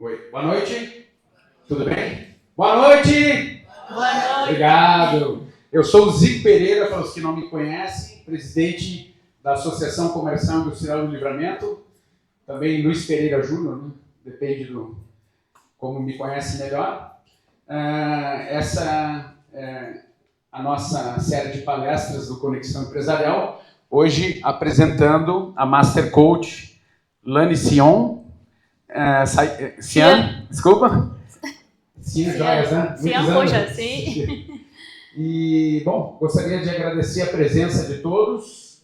Oi. Boa noite. Tudo bem? Boa noite! Boa noite! Obrigado. Eu sou o Zico Pereira, para os que não me conhecem, presidente da Associação Comercial Industrial do Livramento. Também Luiz Pereira Júnior, né? Depende do como me conhece melhor. Essa é a nossa série de palestras do Conexão Empresarial. Hoje apresentando a Master Coach Lani Cian, desculpa. Cian Joias, né? Cian Roja, sim. E, bom, gostaria de agradecer a presença de todos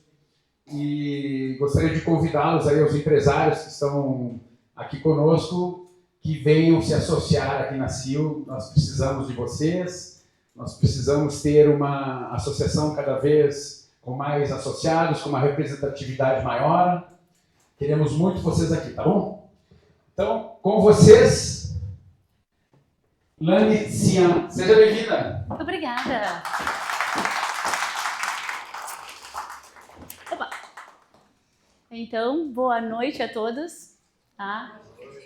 e gostaria de convidá-los aí, os empresários que estão aqui conosco, que venham se associar aqui na CIL. Nós precisamos de vocês, nós precisamos ter uma associação cada vez com mais associados, com uma representatividade maior. Queremos muito vocês aqui, tá bom? Então, com vocês, Lani Cian. Seja bem-vinda. Muito obrigada. Opa. Então, boa noite a todos. Tá?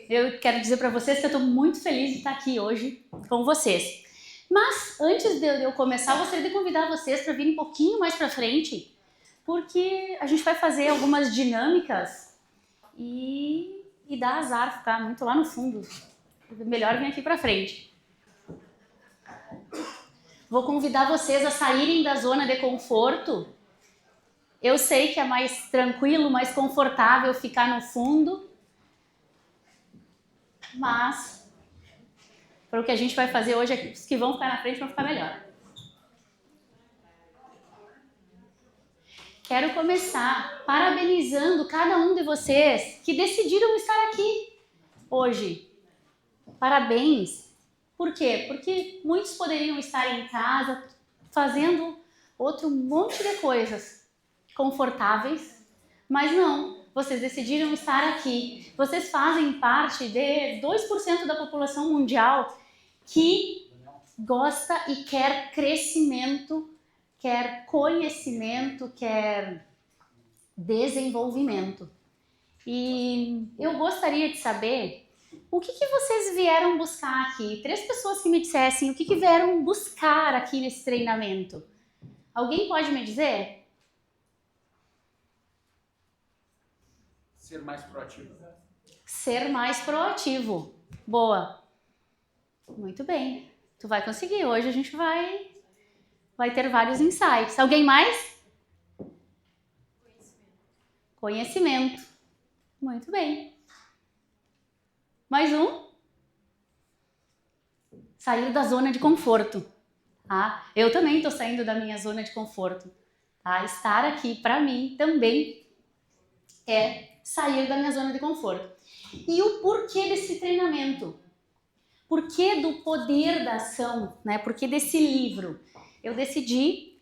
Eu quero dizer para vocês que eu estou muito feliz de estar aqui hoje com vocês. Mas, antes de eu começar, eu gostaria de convidar vocês para virem um pouquinho mais para frente, porque a gente vai fazer algumas dinâmicas e dá azar ficar muito lá no fundo. Melhor vir aqui para frente. Vou convidar vocês a saírem da zona de conforto. Eu sei que é mais tranquilo, mais confortável ficar no fundo, mas para o que a gente vai fazer hoje, os que vão ficar na frente vão ficar melhor. Quero começar parabenizando cada um de vocês que decidiram estar aqui hoje. Parabéns! Por quê? Porque muitos poderiam estar em casa fazendo outro monte de coisas confortáveis, mas não, vocês decidiram estar aqui. Vocês fazem parte de 2% da população mundial que gosta e quer crescimento, quer conhecimento, quer desenvolvimento. E eu gostaria de saber o que vocês vieram buscar aqui? 3 pessoas que me dissessem o que vieram buscar aqui nesse treinamento. Alguém pode me dizer? Ser mais proativo. Ser mais proativo. Boa. Muito bem. Tu vai conseguir. Hoje a gente vai ter vários insights. Alguém mais? Conhecimento. Muito bem. Mais um. Sair da zona de conforto. Tá? Eu também estou saindo da minha zona de conforto. Tá? Estar aqui, para mim, também é sair da minha zona de conforto. E o porquê desse treinamento? Porquê do poder da ação? Né? Porquê desse livro? Eu decidi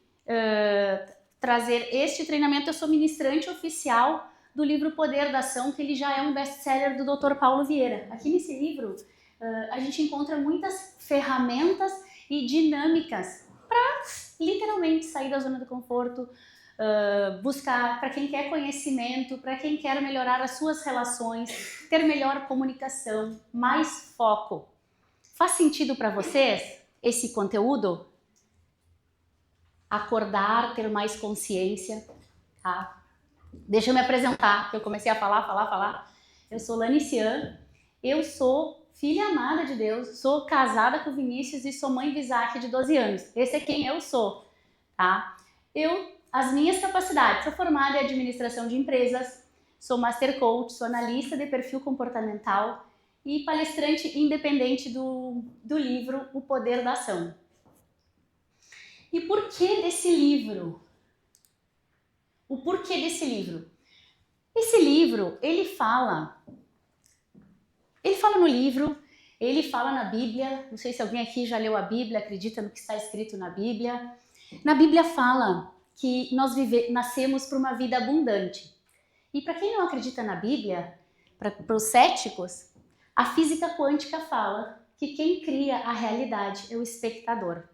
trazer este treinamento. Eu sou ministrante oficial do livro Poder da Ação, que ele já é um best-seller do Dr. Paulo Vieira. Aqui nesse livro, a gente encontra muitas ferramentas e dinâmicas para, literalmente, sair da zona do conforto, buscar, para quem quer conhecimento, para quem quer melhorar as suas relações, ter melhor comunicação, mais foco. Faz sentido para vocês esse conteúdo? Acordar, ter mais consciência, tá? Deixa eu me apresentar, que eu comecei a falar. Eu sou Lani Cian, eu sou filha amada de Deus, sou casada com o Vinícius e sou mãe de Isaac de 12 anos. Esse é quem eu sou, tá? As minhas capacidades, sou formada em administração de empresas, sou master coach, sou analista de perfil comportamental e palestrante independente do livro O Poder da Ação. E por que desse livro? O porquê desse livro? Esse livro, ele fala no livro, ele fala na Bíblia. Não sei se alguém aqui já leu a Bíblia, acredita no que está escrito na Bíblia. Na Bíblia fala que nós nascemos para uma vida abundante. E para quem não acredita na Bíblia, para os céticos, a física quântica fala que quem cria a realidade é o espectador.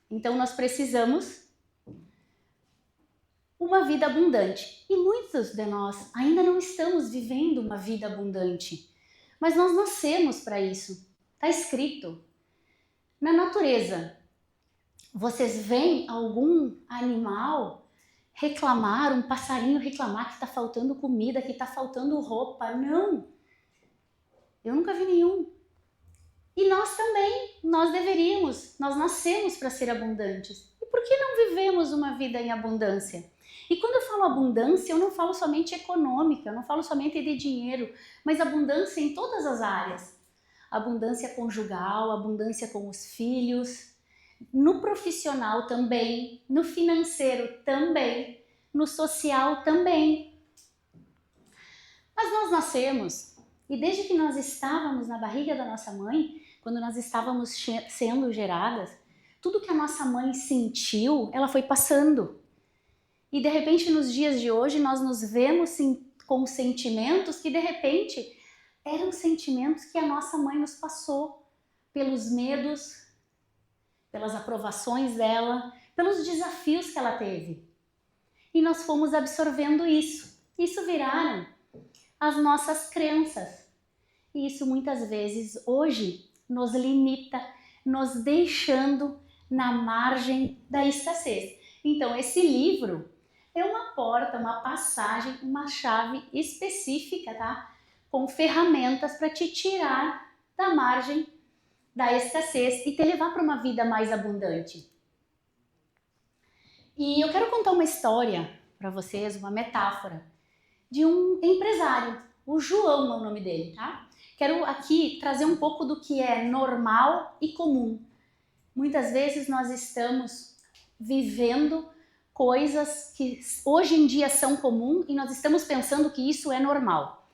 Então nós precisamos uma vida abundante. E muitos de nós ainda não estamos vivendo uma vida abundante. Mas nós nascemos para isso. Está escrito. Na natureza, vocês veem algum animal reclamar, um passarinho reclamar que está faltando comida, que está faltando roupa? Não. Eu nunca vi nenhum. E nós também, nós deveríamos, nós nascemos para ser abundantes. E por que não vivemos uma vida em abundância? E quando eu falo abundância, eu não falo somente econômica, eu não falo somente de dinheiro, mas abundância em todas as áreas. Abundância conjugal, abundância com os filhos, no profissional também, no financeiro também, no social também. Mas nós nascemos, e desde que nós estávamos na barriga da nossa mãe, quando nós estávamos sendo geradas, tudo que a nossa mãe sentiu, ela foi passando. E de repente nos dias de hoje nós nos vemos com sentimentos que de repente eram sentimentos que a nossa mãe nos passou, pelos medos, pelas aprovações dela, pelos desafios que ela teve. E nós fomos absorvendo isso. Isso viraram as nossas crenças. E isso muitas vezes hoje nos limita, nos deixando na margem da escassez. Então esse livro é uma porta, uma passagem, uma chave específica, tá? Com ferramentas para te tirar da margem da escassez e te levar para uma vida mais abundante. E eu quero contar uma história para vocês, uma metáfora de um empresário, o João é o nome dele, tá? Quero aqui trazer um pouco do que é normal e comum. Muitas vezes nós estamos vivendo coisas que hoje em dia são comuns e nós estamos pensando que isso é normal.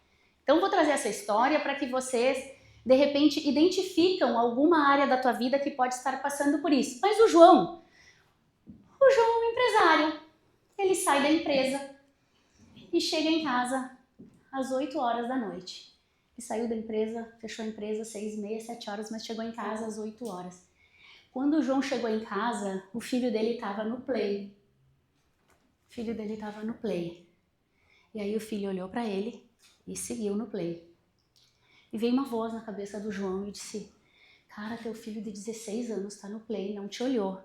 Então vou trazer essa história para que vocês de repente identificam alguma área da tua vida que pode estar passando por isso. Mas o João é um empresário. Ele sai da empresa e chega em casa às 8 horas da noite. Ele saiu da empresa, fechou a empresa 6h30, 7 horas, mas chegou em casa às 8 horas. Quando o João chegou em casa, o filho dele estava no play. E aí o filho olhou para ele e seguiu no play. E veio uma voz na cabeça do João e disse: cara, teu filho de 16 anos está no play, não te olhou.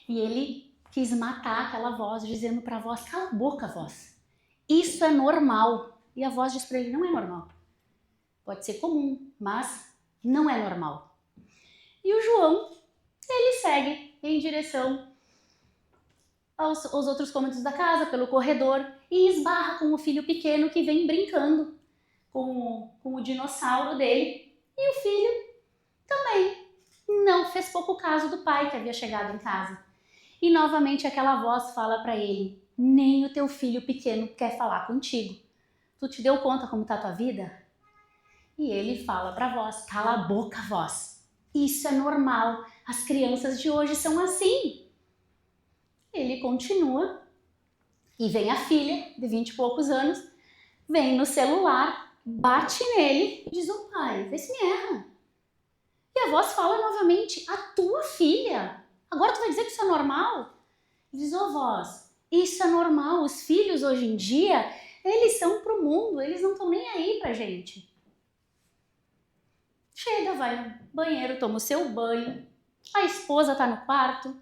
E ele quis matar aquela voz, dizendo para a voz: cala a boca, voz. Isso é normal. E a voz diz para ele: não é normal. Pode ser comum, mas não é normal. E o João, ele segue em direção aos outros cômodos da casa, pelo corredor, e esbarra com o filho pequeno que vem brincando com o dinossauro dele. E o filho também não fez pouco caso do pai que havia chegado em casa. E novamente aquela voz fala para ele: nem o teu filho pequeno quer falar contigo. Tu te deu conta como tá a tua vida? E ele fala para a voz: cala a boca, voz. Isso é normal. As crianças de hoje são assim. Ele continua e vem a filha de 20 e poucos anos, vem no celular, bate nele e diz: ô pai, vê se me erra. E a voz fala novamente: a tua filha? Agora tu vai dizer que isso é normal? E diz: ô voz, isso é normal. Os filhos hoje em dia, eles são pro mundo, eles não estão nem aí pra gente. Chega, vai no banheiro, toma o seu banho, a esposa tá no quarto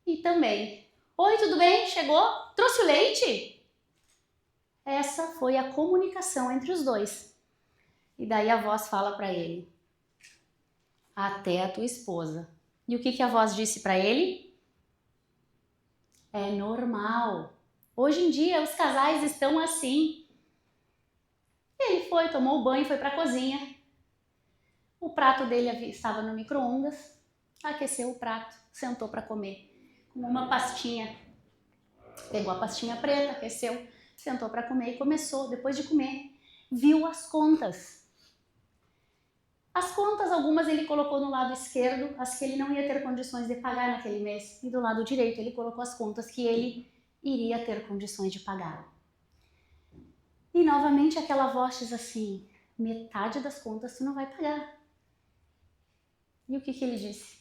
e também: oi, tudo bem? Chegou? Trouxe o leite? Essa foi a comunicação entre os dois. E daí a voz fala para ele: até a tua esposa. E o que a voz disse para ele? É normal. Hoje em dia os casais estão assim. Ele foi, tomou o banho, foi para a cozinha. O prato dele estava no micro-ondas, aqueceu o prato, sentou para comer com uma pastinha. Pegou a pastinha preta, aqueceu, sentou para comer e começou, depois de comer, viu as contas. As contas, algumas ele colocou no lado esquerdo, as que ele não ia ter condições de pagar naquele mês, e do lado direito ele colocou as contas que ele iria ter condições de pagar. E novamente aquela voz diz assim: metade das contas tu não vai pagar. E o que ele disse?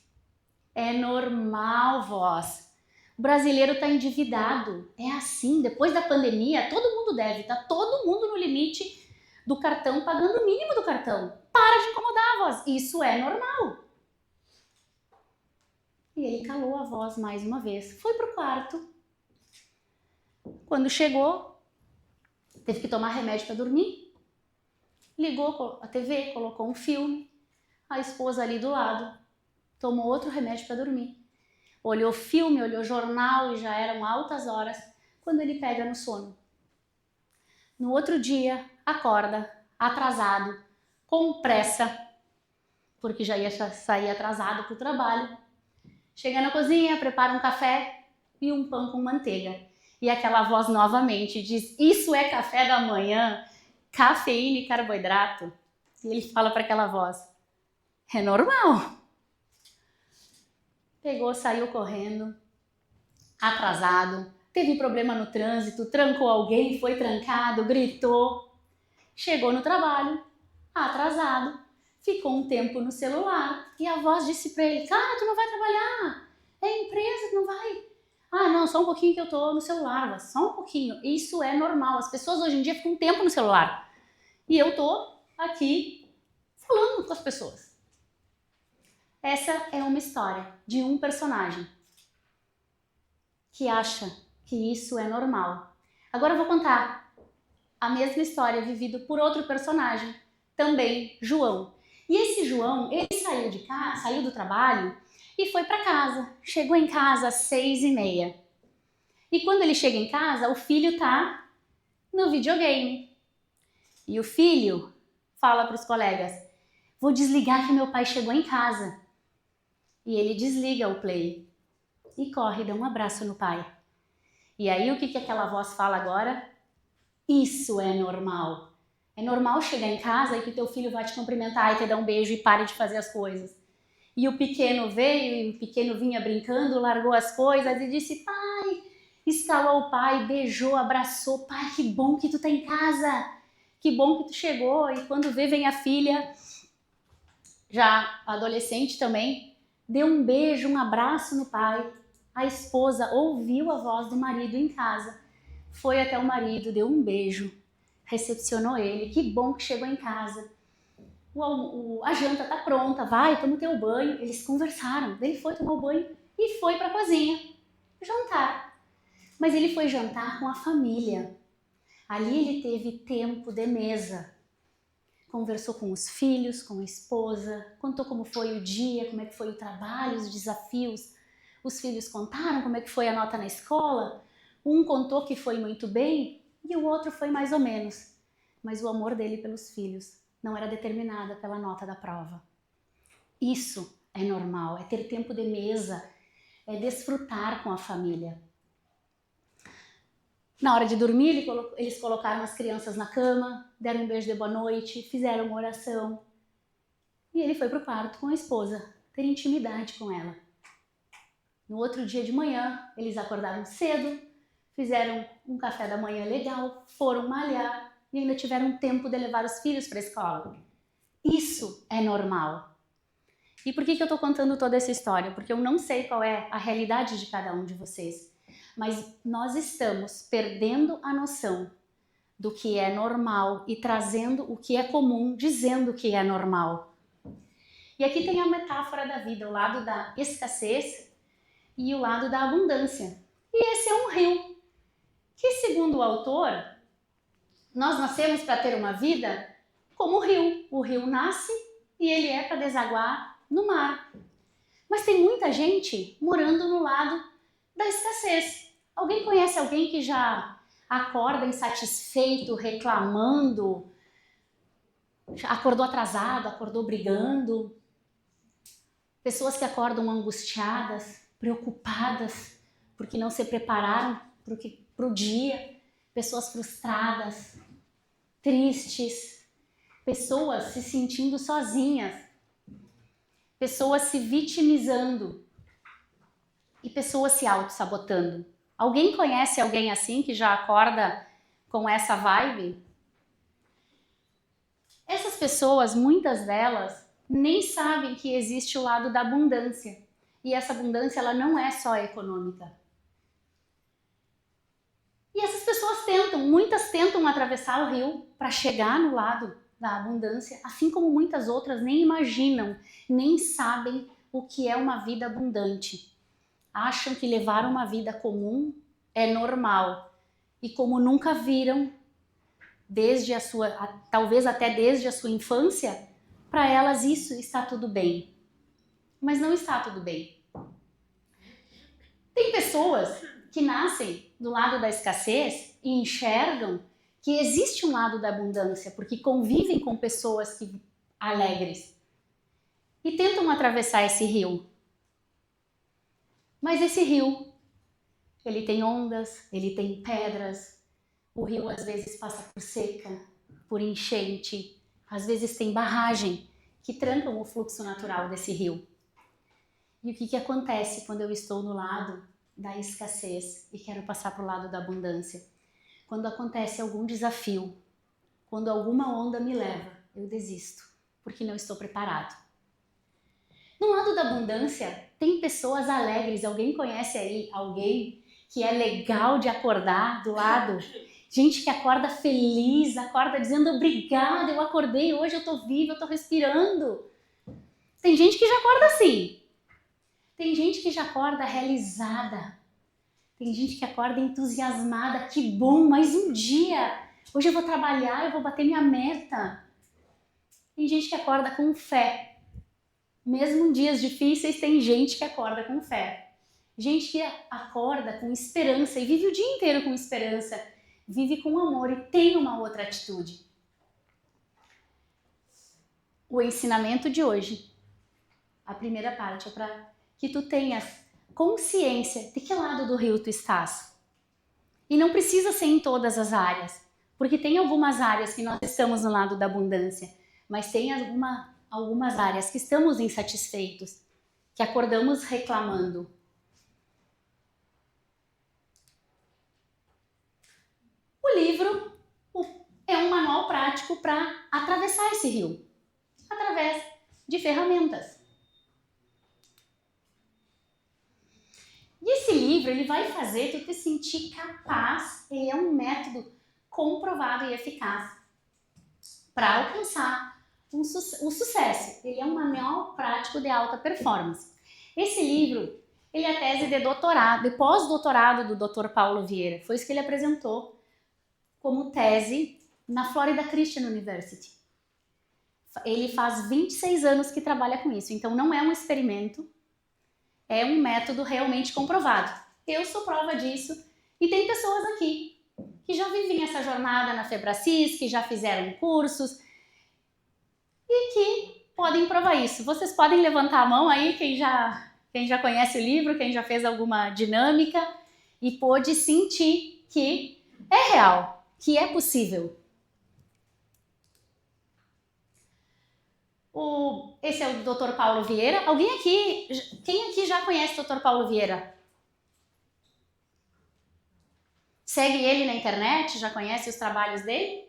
É normal, voz. O brasileiro está endividado. É assim, depois da pandemia, todo mundo deve, tá todo mundo no limite do cartão pagando o mínimo do cartão. Para de incomodar a voz, isso é normal. E ele calou a voz mais uma vez, foi pro quarto. Quando chegou, teve que tomar remédio para dormir, ligou a TV, colocou um filme, a esposa ali do lado tomou outro remédio para dormir. Olhou filme, olhou jornal e já eram altas horas quando ele pega no sono. No outro dia, acorda, atrasado, com pressa, porque já ia sair atrasado para o trabalho. Chega na cozinha, prepara um café e um pão com manteiga. E aquela voz novamente diz, isso é café da manhã, cafeína e carboidrato. E ele fala para aquela voz, é normal. Pegou, saiu correndo, atrasado, teve problema no trânsito, trancou alguém, foi trancado, gritou. Chegou no trabalho, atrasado, ficou um tempo no celular e a voz disse para ele, cara, tu não vai trabalhar, é empresa, tu não vai. Ah, não, só um pouquinho que eu tô no celular, só um pouquinho. Isso é normal, as pessoas hoje em dia ficam um tempo no celular. E eu tô aqui falando com as pessoas. Essa é uma história de um personagem que acha que isso é normal. Agora eu vou contar a mesma história vivida por outro personagem, também João. E esse João, ele saiu do trabalho e foi para casa. Chegou em casa às 6h30. E quando ele chega em casa, o filho tá no videogame. E o filho fala para os colegas, vou desligar que meu pai chegou em casa. E ele desliga o play e corre, dá um abraço no pai. E aí o que aquela voz fala agora? Isso é normal. É normal chegar em casa e que teu filho vai te cumprimentar e te dar um beijo e pare de fazer as coisas. E o pequeno veio, e o pequeno vinha brincando, largou as coisas e disse, pai, escalou o pai, beijou, abraçou, pai, que bom que tu tá em casa, que bom que tu chegou. E quando vem a filha, já adolescente também, deu um beijo, um abraço no pai. A esposa ouviu a voz do marido em casa, foi até o marido, deu um beijo, recepcionou ele, que bom que chegou em casa. A janta tá pronta, vai, toma o teu banho. Eles conversaram, ele foi tomar o banho e foi para a cozinha jantar. Mas ele foi jantar com a família. Ali ele teve tempo de mesa. Conversou com os filhos, com a esposa, contou como foi o dia, como é que foi o trabalho, os desafios. Os filhos contaram como é que foi a nota na escola. Um contou que foi muito bem e o outro foi mais ou menos. Mas o amor dele pelos filhos não era determinada pela nota da prova. Isso é normal, é ter tempo de mesa, é desfrutar com a família. Na hora de dormir, eles colocaram as crianças na cama, deram um beijo de boa noite, fizeram uma oração. E ele foi para o quarto com a esposa, ter intimidade com ela. No outro dia de manhã, eles acordaram cedo, fizeram um café da manhã legal, foram malhar e ainda tiveram tempo de levar os filhos para a escola. Isso é normal. E por que eu estou contando toda essa história? Porque eu não sei qual é a realidade de cada um de vocês. Mas nós estamos perdendo a noção do que é normal e trazendo o que é comum, dizendo que é normal. E aqui tem a metáfora da vida, o lado da escassez e o lado da abundância. E esse é um rio, que segundo o autor, nós nascemos para ter uma vida como o rio. O rio nasce e ele é para desaguar no mar. Mas tem muita gente morando no lado da escassez. Alguém conhece alguém que já acorda insatisfeito, reclamando, acordou atrasado, acordou brigando? Pessoas que acordam angustiadas, preocupadas, porque não se prepararam para o dia. Pessoas frustradas, tristes, pessoas se sentindo sozinhas, pessoas se vitimizando e pessoas se auto-sabotando. Alguém conhece alguém assim que já acorda com essa vibe? Essas pessoas, muitas delas, nem sabem que existe o lado da abundância. E essa abundância ela não é só econômica. E essas pessoas muitas tentam atravessar o rio para chegar no lado da abundância, assim como muitas outras nem imaginam, nem sabem o que é uma vida abundante. Acham que levar uma vida comum é normal. E como nunca viram, talvez até desde a sua infância, para elas isso está tudo bem. Mas não está tudo bem. Tem pessoas que nascem do lado da escassez e enxergam que existe um lado da abundância, porque convivem com pessoas alegres e tentam atravessar esse rio. Mas esse rio, ele tem ondas, ele tem pedras, o rio às vezes passa por seca, por enchente, às vezes tem barragem que trancam o fluxo natural desse rio. E o que acontece quando eu estou no lado da escassez e quero passar para o lado da abundância? Quando acontece algum desafio, quando alguma onda me leva, eu desisto, porque não estou preparado. No lado da abundância, tem pessoas alegres. Alguém conhece aí alguém que é legal de acordar do lado? Gente que acorda feliz, acorda dizendo obrigada, eu acordei, hoje eu tô viva, eu tô respirando. Tem gente que já acorda assim. Tem gente que já acorda realizada. Tem gente que acorda entusiasmada. Que bom, mais um dia. Hoje eu vou trabalhar, eu vou bater minha meta. Tem gente que acorda com fé. Mesmo em dias difíceis, tem gente que acorda com fé. Gente que acorda com esperança e vive o dia inteiro com esperança. Vive com amor e tem uma outra atitude. O ensinamento de hoje, a primeira parte, é para que tu tenhas consciência de que lado do rio tu estás. E não precisa ser em todas as áreas, porque tem algumas áreas que nós estamos no lado da abundância, mas tem algumas áreas que estamos insatisfeitos, que acordamos reclamando. O livro é um manual prático para atravessar esse rio, através de ferramentas. E esse livro, ele vai fazer tu te sentir capaz, ele é um método comprovado e eficaz para alcançar o sucesso. Ele é um manual prático de alta performance. Esse livro, ele é a tese de doutorado, de pós-doutorado do Dr. Paulo Vieira. Foi isso que ele apresentou como tese na Florida Christian University. Ele faz 26 anos que trabalha com isso, então não é um experimento, é um método realmente comprovado. Eu sou prova disso e tem pessoas aqui que já vivem essa jornada na Febracis, que já fizeram cursos e que podem provar isso. Vocês podem levantar a mão aí, quem já conhece o livro, quem já fez alguma dinâmica e pôde sentir que é real, que é possível. Esse é o Dr. Paulo Vieira. Quem aqui já conhece o Dr. Paulo Vieira? Segue ele na internet? Já conhece os trabalhos dele?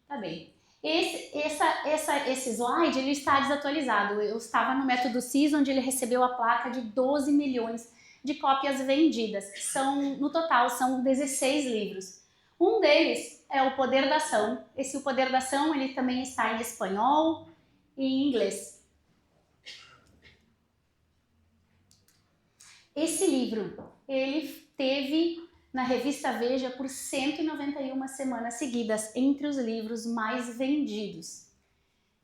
Tá bem. Esse slide ele está desatualizado. Eu estava no método CIS, onde ele recebeu a placa de 12 milhões de cópias vendidas. No total, são 16 livros. Um deles é O Poder da Ação. O Poder da Ação ele também está em espanhol e em inglês. Esse livro, ele teve na revista Veja por 191 semanas seguidas, entre os livros mais vendidos.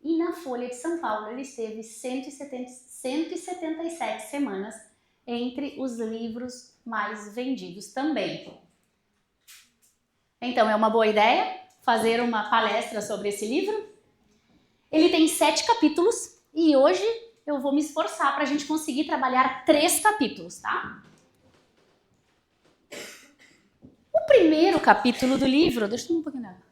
E na Folha de São Paulo, ele esteve 177 semanas entre os livros mais vendidos também. Então, é uma boa ideia fazer uma palestra sobre esse livro? Ele tem 7 capítulos e hoje eu vou me esforçar para a gente conseguir trabalhar 3 capítulos, tá? O primeiro capítulo do livro, deixa eu tomar um pouquinho d'água.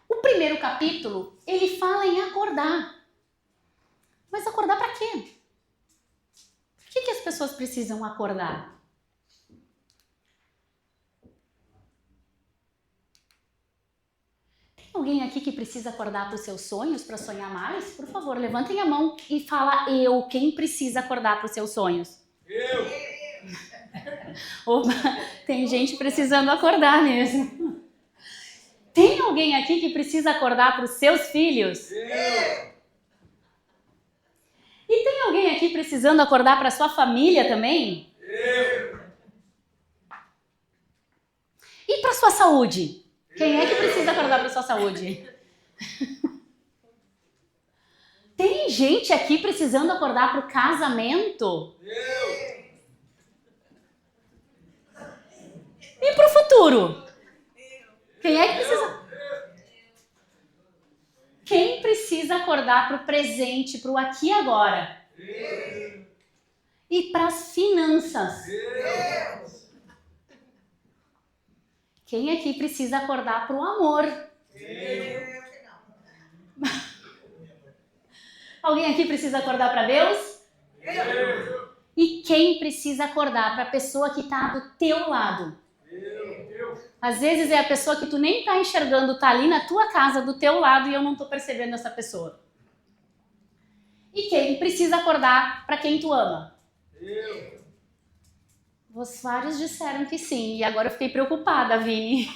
O primeiro capítulo, ele fala em acordar. Mas acordar para quê? Por que as pessoas precisam acordar? alguém aqui que precisa acordar para os seus sonhos, para sonhar mais? Por favor, levantem a mão e fala eu. Quem precisa acordar para os seus sonhos? Eu! Opa, tem gente precisando acordar mesmo. Tem alguém aqui que precisa acordar para os seus filhos? Eu! E tem alguém aqui precisando acordar para a sua família também? Eu! E para a sua saúde? Quem é que precisa acordar para a sua saúde? Tem gente aqui precisando acordar para o casamento? Eu! E para o futuro? Quem é que precisa? Quem precisa acordar para o presente, para o aqui e agora? Eu! E para as finanças? Eu! Quem aqui precisa acordar para o amor? Eu! Alguém aqui precisa acordar para Deus? Eu! E quem precisa acordar para a pessoa que está do teu lado? Às vezes é a pessoa que tu nem está enxergando, está ali na tua casa, do teu lado, e eu não estou percebendo essa pessoa. E quem precisa acordar para quem tu ama? Eu! Vários disseram que sim, e agora eu fiquei preocupada, Vini.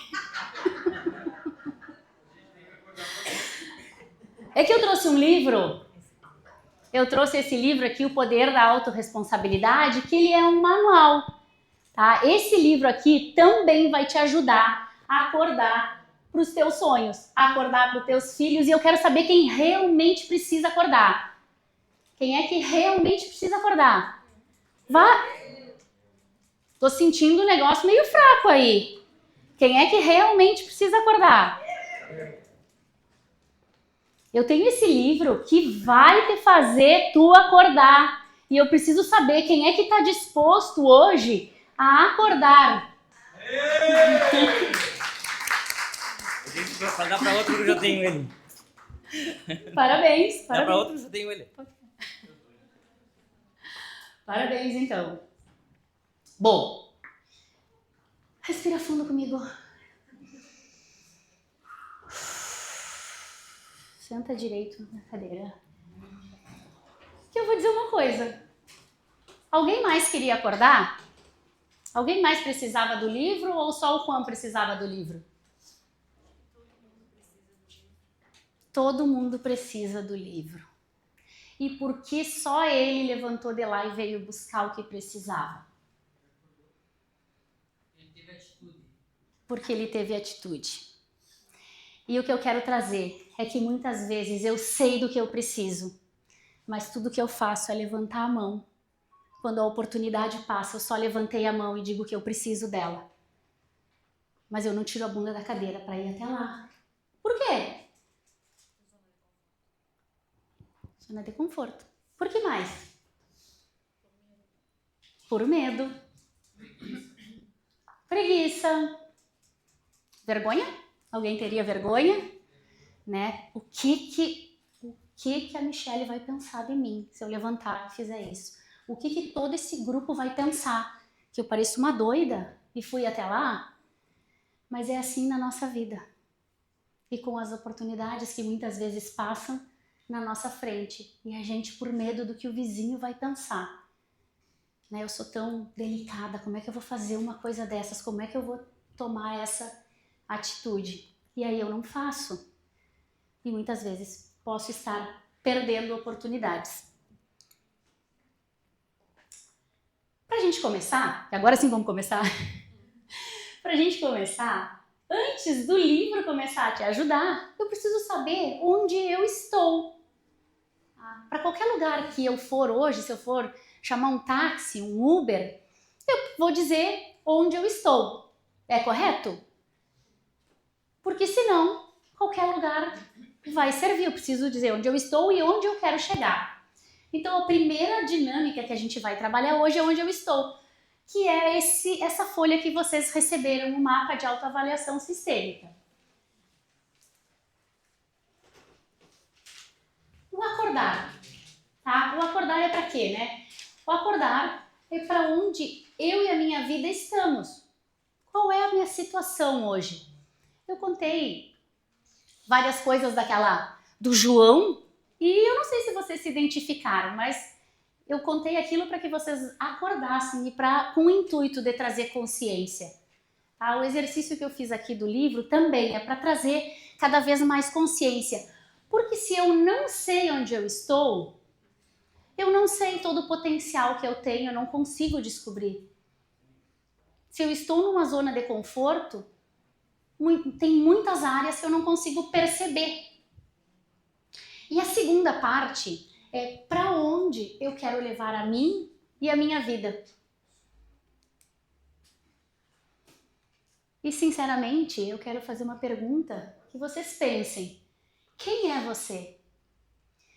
É que eu trouxe um livro, eu trouxe esse livro aqui, O Poder da Autorresponsabilidade, que ele é um manual. Tá? Esse livro aqui também vai te ajudar a acordar para os teus sonhos, a acordar para os teus filhos, e eu quero saber quem realmente precisa acordar. Quem é que realmente precisa acordar? Vá. Tô sentindo um negócio meio fraco aí. Quem é que realmente precisa acordar? Eu tenho esse livro que vai te fazer tu acordar. E eu preciso saber quem é que está disposto hoje a acordar. Vou dar para outro que eu já tenho ele. Parabéns. Dá para Parabéns. outro que eu já tenho ele. Parabéns, então. Bom, respira fundo comigo. Senta direito na cadeira. Que eu vou dizer uma coisa. Alguém mais queria acordar? Alguém mais precisava do livro ou só o Juan precisava do livro? Todo mundo precisa do livro. E por que só ele levantou de lá e veio buscar o que precisava? Porque ele teve atitude. E o que eu quero trazer é que muitas vezes eu sei do que eu preciso, mas tudo que eu faço é levantar a mão. Quando a oportunidade passa, eu só levantei a mão e digo que eu preciso dela. Mas eu não tiro a bunda da cadeira para ir até lá. Por quê? Zona de conforto. Por que mais? Por medo. Preguiça. Vergonha? Alguém teria vergonha? Né? O que a Michelle vai pensar de mim se eu levantar e fizer isso? O que todo esse grupo vai pensar? Que eu pareço uma doida e fui até lá? Mas é assim na nossa vida. E com as oportunidades que muitas vezes passam na nossa frente. E a gente, por medo do que o vizinho vai pensar. Né? Eu sou tão delicada, como é que eu vou fazer uma coisa dessas? Como é que eu vou tomar essa atitude? E aí eu não faço. E muitas vezes posso estar perdendo oportunidades. Pra gente começar, e agora sim vamos começar. Pra gente começar, antes do livro começar a te ajudar, eu preciso saber onde eu estou. Para qualquer lugar que eu for hoje, se eu for chamar um táxi, um Uber, eu vou dizer onde eu estou. É correto? Porque senão, qualquer lugar vai servir. Eu preciso dizer onde eu estou e onde eu quero chegar. Então, a primeira dinâmica que a gente vai trabalhar hoje é onde eu estou, que é essa folha que vocês receberam, um mapa de autoavaliação sistêmica. O acordar, tá? O acordar é para quê, né? O acordar é para onde eu e a minha vida estamos. Qual é a minha situação hoje? Eu contei várias coisas do João, e eu não sei se vocês se identificaram, mas eu contei aquilo para que vocês acordassem e com o intuito de trazer consciência. Tá? O exercício que eu fiz aqui do livro também é para trazer cada vez mais consciência. Porque se eu não sei onde eu estou, eu não sei todo o potencial que eu tenho, eu não consigo descobrir. Se eu estou numa zona de conforto, tem muitas áreas que eu não consigo perceber. E a segunda parte é para onde eu quero levar a mim e a minha vida. E sinceramente, eu quero fazer uma pergunta que vocês pensem. Quem é você?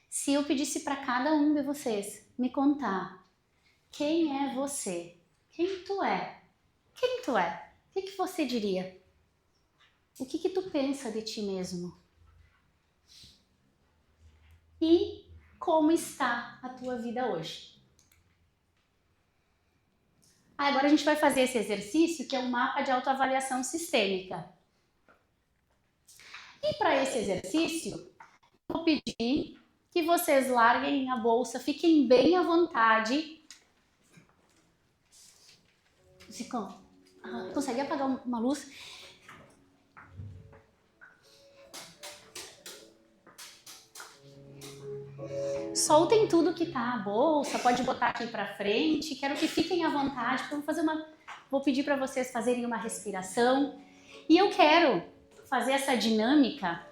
Se eu pedisse para cada um de vocês me contar quem é você, quem tu é, quem tu é, o que você diria? O que tu pensa de ti mesmo? E como está a tua vida hoje? Agora a gente vai fazer esse exercício que é um mapa de autoavaliação sistêmica. E para esse exercício, eu vou pedir que vocês larguem a bolsa, fiquem bem à vontade. Consegue apagar uma luz? Soltem tudo que tá a bolsa, pode botar aqui para frente. Quero que fiquem à vontade, porque vou pedir para vocês fazerem uma respiração. E eu quero fazer essa dinâmica.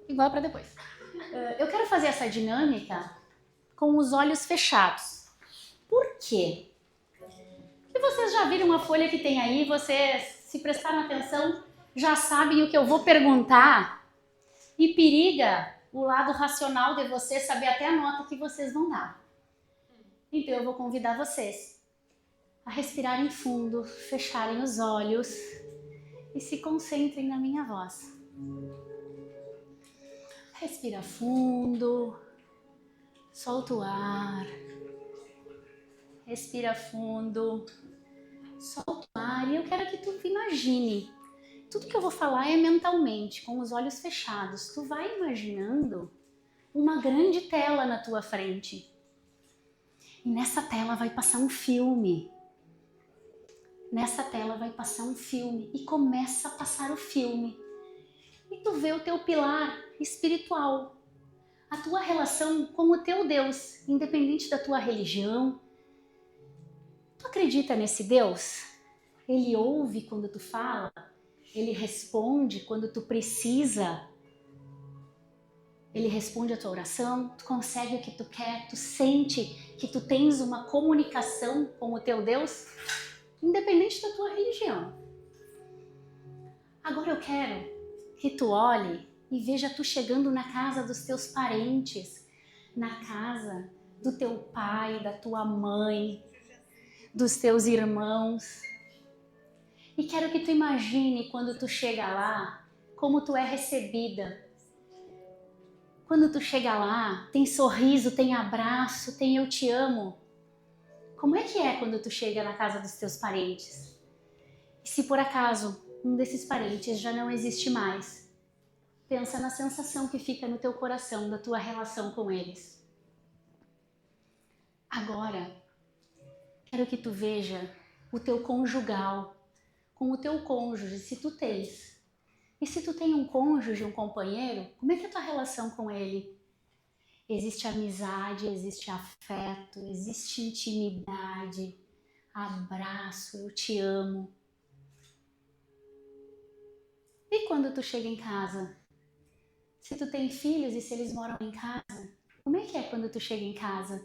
Igual para depois. Eu quero fazer essa dinâmica com os olhos fechados. Por quê? Porque vocês já viram uma folha que tem aí, vocês, se prestaram atenção, já sabem o que eu vou perguntar e periga o lado racional de vocês saber até a nota que vocês vão dar. Então eu vou convidar vocês a respirarem fundo, fecharem os olhos e se concentrem na minha voz. Respira fundo, solta o ar. Respira fundo, solta o ar e eu quero que tu imagine. Tudo que eu vou falar é mentalmente, com os olhos fechados. Tu vai imaginando uma grande tela na tua frente. E nessa tela vai passar um filme. Nessa tela vai passar um filme. E começa a passar o filme. E tu vê o teu pilar espiritual. A tua relação com o teu Deus, independente da tua religião. Tu acredita nesse Deus? Ele ouve quando tu fala? Ele responde quando tu precisa. Ele responde a tua oração. Tu consegue o que tu quer. Tu sente que tu tens uma comunicação com o teu Deus, independente da tua religião. Agora eu quero que tu olhe e veja tu chegando na casa dos teus parentes, na casa do teu pai, da tua mãe, dos teus irmãos. E quero que tu imagine quando tu chega lá, como tu é recebida. Quando tu chega lá, tem sorriso, tem abraço, tem eu te amo. Como é que é quando tu chega na casa dos teus parentes? E se por acaso um desses parentes já não existe mais, pensa na sensação que fica no teu coração, da tua relação com eles. Agora, quero que tu veja o teu conjugal, com o teu cônjuge, se tu tens. E se tu tem um cônjuge, um companheiro, como é que é a tua relação com ele? Existe amizade, existe afeto, existe intimidade, abraço, eu te amo. E quando tu chega em casa? Se tu tem filhos e se eles moram em casa, como é que é quando tu chega em casa?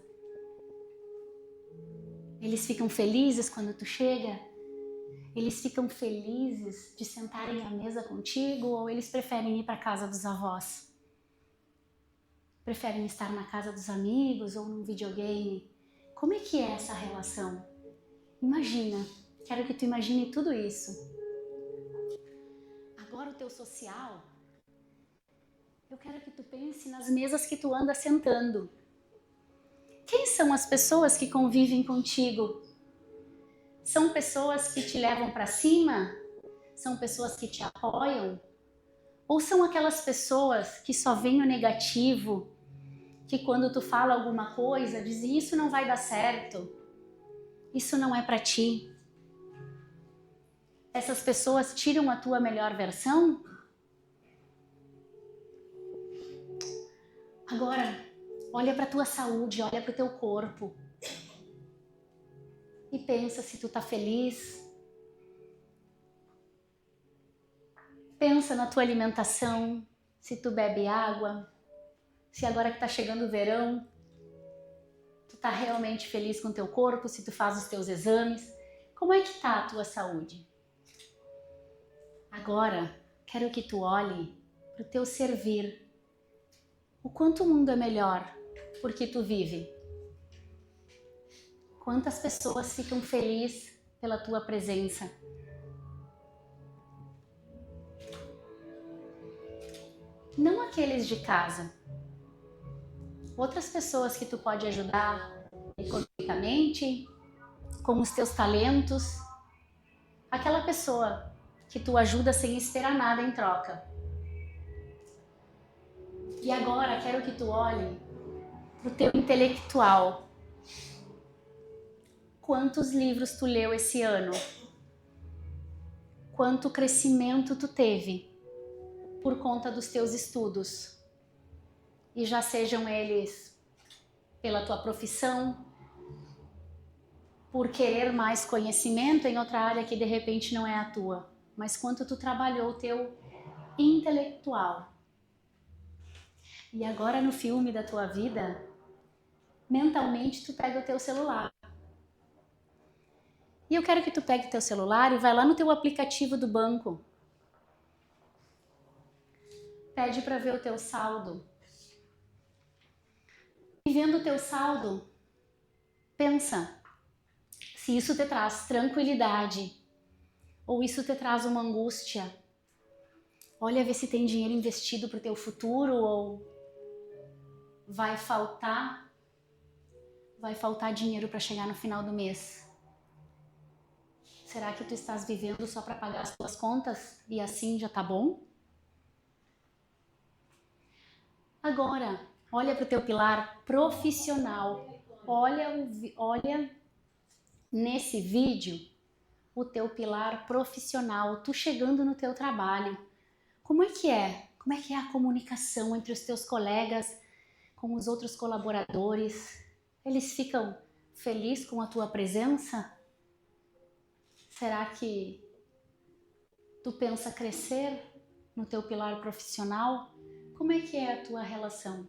Eles ficam felizes quando tu chega? Eles ficam felizes de sentarem à mesa contigo ou eles preferem ir para a casa dos avós? Preferem estar na casa dos amigos ou num videogame? Como é que é essa relação? Imagina, quero que tu imagine tudo isso. Agora o teu social, eu quero que tu pense nas mesas que tu anda sentando. Quem são as pessoas que convivem contigo? São pessoas que te levam para cima? São pessoas que te apoiam? Ou são aquelas pessoas que só veem o negativo, que quando tu fala alguma coisa, dizem isso não vai dar certo, isso não é para ti? Essas pessoas tiram a tua melhor versão? Agora, olha para a tua saúde, olha para o teu corpo e pensa se tu tá feliz. Pensa na tua alimentação, se tu bebe água, se agora que tá chegando o verão, tu tá realmente feliz com o teu corpo, se tu faz os teus exames. Como é que tá a tua saúde? Agora, quero que tu olhe pro teu servir. O quanto o mundo é melhor porque tu vive. Quantas pessoas ficam felizes pela tua presença. Não aqueles de casa. Outras pessoas que tu pode ajudar economicamente, com os teus talentos. Aquela pessoa que tu ajuda sem esperar nada em troca. E agora quero que tu olhe pro teu intelectual. Quantos livros tu leu esse ano? Quanto crescimento tu teve por conta dos teus estudos? E já sejam eles pela tua profissão, por querer mais conhecimento em outra área que de repente não é a tua, mas quanto tu trabalhou o teu intelectual. E agora no filme da tua vida, mentalmente tu pega o teu celular. E eu quero que tu pegue o teu celular e vai lá no teu aplicativo do banco. Pede para ver o teu saldo. E vendo o teu saldo, pensa se isso te traz tranquilidade ou isso te traz uma angústia. Olha, ver se tem dinheiro investido para o teu futuro ou vai faltar dinheiro para chegar no final do mês. Será que tu estás vivendo só para pagar as tuas contas e assim já tá bom? Agora, olha para o teu pilar profissional. Olha nesse vídeo o teu pilar profissional, tu chegando no teu trabalho. Como é que é? Como é que é a comunicação entre os teus colegas, com os outros colaboradores? Eles ficam felizes com a tua presença? Será que tu pensa crescer no teu pilar profissional? Como é que é a tua relação?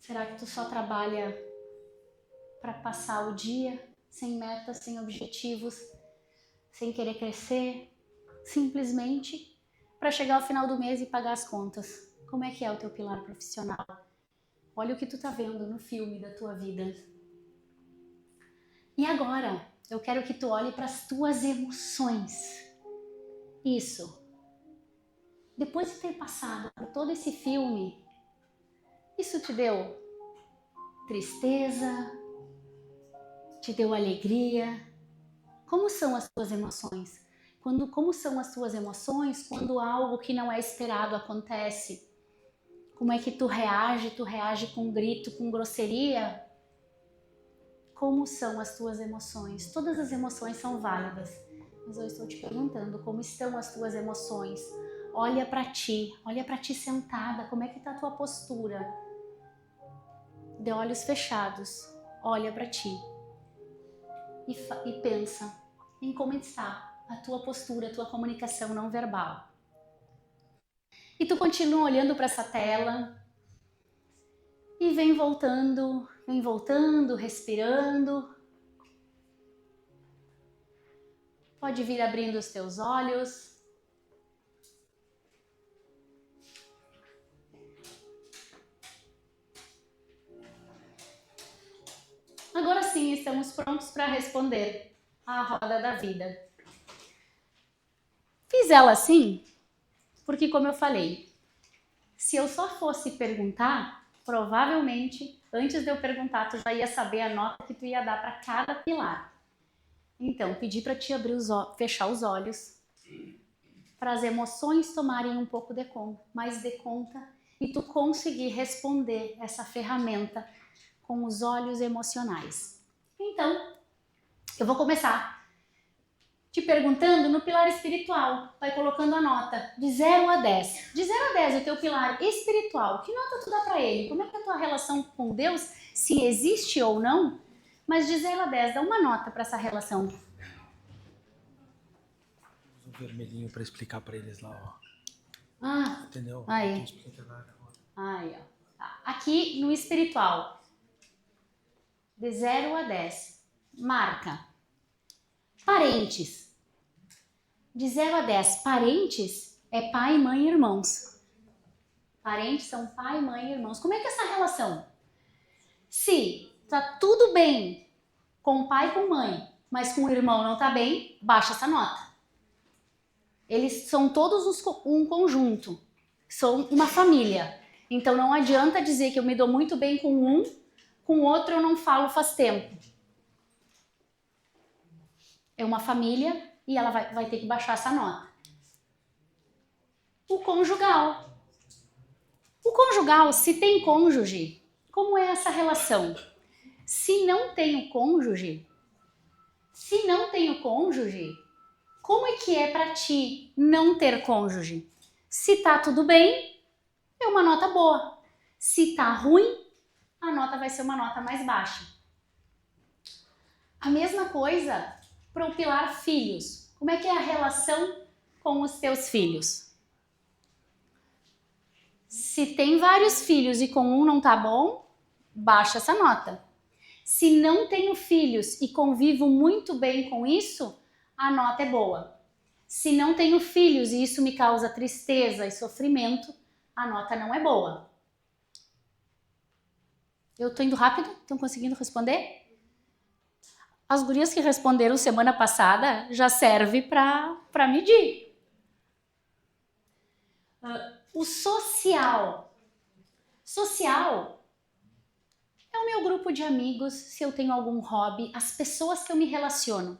Será que tu só trabalha para passar o dia sem metas, sem objetivos, sem querer crescer, simplesmente para chegar ao final do mês e pagar as contas? Como é que é o teu pilar profissional? Olha o que tu tá vendo no filme da tua vida. E agora, eu quero que tu olhe para as tuas emoções. Isso. Depois de ter passado por todo esse filme, isso te deu tristeza? Te deu alegria? Como são as tuas emoções? Como são as tuas emoções quando algo que não é esperado acontece? Como é que tu reage? Tu reage com grito, com grosseria? Como são as tuas emoções? Todas as emoções são válidas, mas eu estou te perguntando como estão as tuas emoções. Olha para ti sentada, como é que está a tua postura? De olhos fechados, olha para ti e pensa em como está a tua postura, a tua comunicação não verbal. E tu continua olhando para essa tela e vem voltando, respirando. Pode vir abrindo os teus olhos. Agora sim, estamos prontos para responder à roda da vida. Fiz ela assim, porque como eu falei, se eu só fosse perguntar, provavelmente Antes de eu perguntar, tu já ia saber a nota que tu ia dar para cada pilar. Então, pedi para ti fechar os olhos, para as emoções tomarem um pouco mais de conta e tu conseguir responder essa ferramenta com os olhos emocionais. Então, eu vou começar te perguntando no pilar espiritual, vai colocando a nota de 0 a 10. De 0 a 10, o teu pilar espiritual, que nota tu dá para ele? Como é que é a tua relação com Deus, se existe ou não? Mas de 0 a 10, dá uma nota para essa relação. Usa um vermelhinho para explicar para eles lá, ó. Ah, Entendeu? aí. Explica lá. Aí, ó. Aqui no espiritual, de 0 a 10, marca parentes. De 0 a 10, parentes é pai, mãe e irmãos. Parentes são pai, mãe e irmãos. Como é que é essa relação? Se tá tudo bem com o pai e com a mãe, mas com o irmão não tá bem, baixa essa nota. Eles são todos um conjunto, são uma família. Então não adianta dizer que eu me dou muito bem com um, com o outro eu não falo faz tempo. É uma família e ela vai ter que baixar essa nota. O conjugal. O conjugal, se tem cônjuge, como é essa relação? Se não tem o cônjuge, como é que é para ti não ter cônjuge? Se tá tudo bem, é uma nota boa. Se tá ruim, a nota vai ser uma nota mais baixa. A mesma coisa para o pilar filhos. Como é que é a relação com os teus filhos? Se tem vários filhos e com um não tá bom, baixa essa nota. Se não tenho filhos e convivo muito bem com isso, a nota é boa. Se não tenho filhos e isso me causa tristeza e sofrimento, a nota não é boa. Eu tô indo rápido? Estão conseguindo responder? As gurias que responderam semana passada já serve para medir. O social. Social é o meu grupo de amigos, se eu tenho algum hobby, as pessoas que eu me relaciono.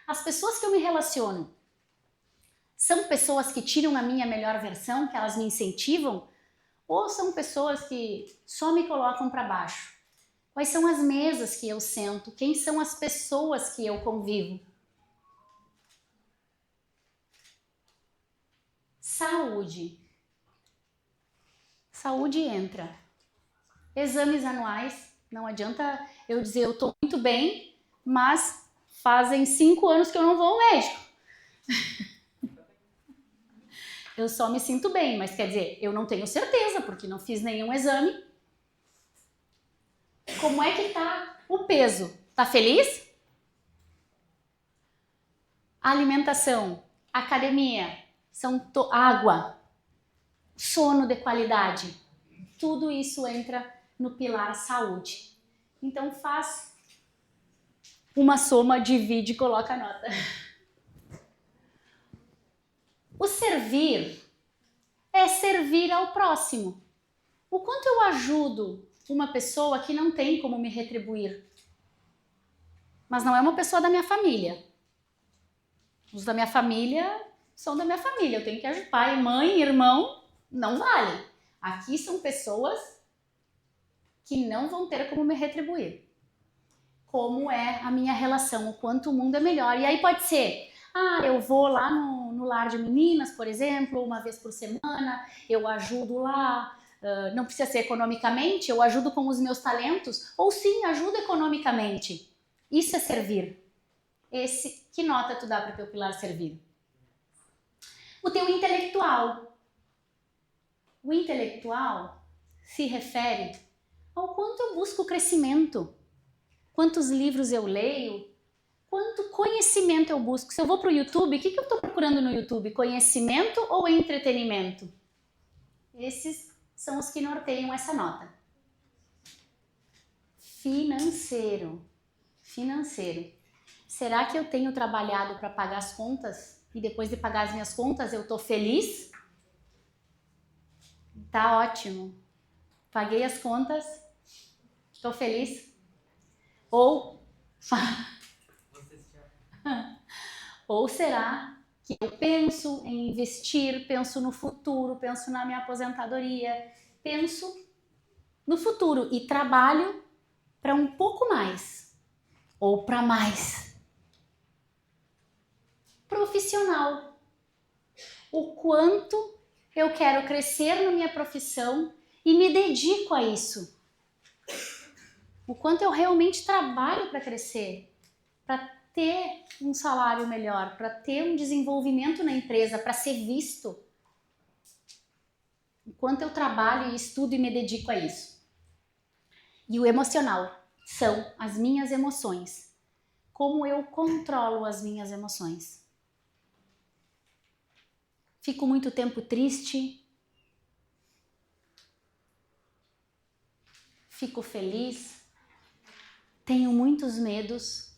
As pessoas que eu me relaciono são pessoas que tiram a minha melhor versão, que elas me incentivam? Ou são pessoas que só me colocam para baixo? Quais são as mesas que eu sento? Quem são as pessoas que eu convivo? Saúde. Saúde entra. Exames anuais. Não adianta eu dizer eu estou muito bem, mas fazem 5 anos que eu não vou ao médico. Eu só me sinto bem, mas quer dizer, eu não tenho certeza, porque não fiz nenhum exame. Como é que tá o peso? Tá feliz? Alimentação, academia, água, sono de qualidade. Tudo isso entra no pilar saúde. Então faz uma soma, divide e coloca a nota. O servir é servir ao próximo. O quanto eu ajudo uma pessoa que não tem como me retribuir, mas não é uma pessoa da minha família. Os da minha família são da minha família. Eu tenho que ajudar. Pai, mãe, irmão, não vale. Aqui são pessoas que não vão ter como me retribuir. Como é a minha relação, o quanto o mundo é melhor. E aí pode ser, eu vou lá no lar de meninas, por exemplo, uma vez por semana, eu ajudo lá, não precisa ser economicamente, eu ajudo com os meus talentos, ou sim, ajudo economicamente. Isso é servir. Que nota tu dá para o teu pilar servir? O teu intelectual. O intelectual se refere ao quanto eu busco crescimento, quantos livros eu leio, quanto conhecimento eu busco. Se eu vou para o YouTube, o que eu estou procurando no YouTube? Conhecimento ou entretenimento? Esses são os que norteiam essa nota. Financeiro. Será que eu tenho trabalhado para pagar as contas e depois de pagar as minhas contas eu estou feliz? Tá ótimo. Paguei as contas, Tô feliz? Ou ou será que eu penso em investir, penso no futuro, penso na minha aposentadoria, penso no futuro e trabalho para um pouco mais ou para mais? Profissional. O quanto eu quero crescer na minha profissão e me dedico a isso. O quanto eu realmente trabalho para crescer, para ter um salário melhor, para ter um desenvolvimento na empresa, para ser visto. O quanto eu trabalho e estudo e me dedico a isso. E o emocional são as minhas emoções. Como eu controlo as minhas emoções. Fico muito tempo triste. Fico feliz. Tenho muitos medos.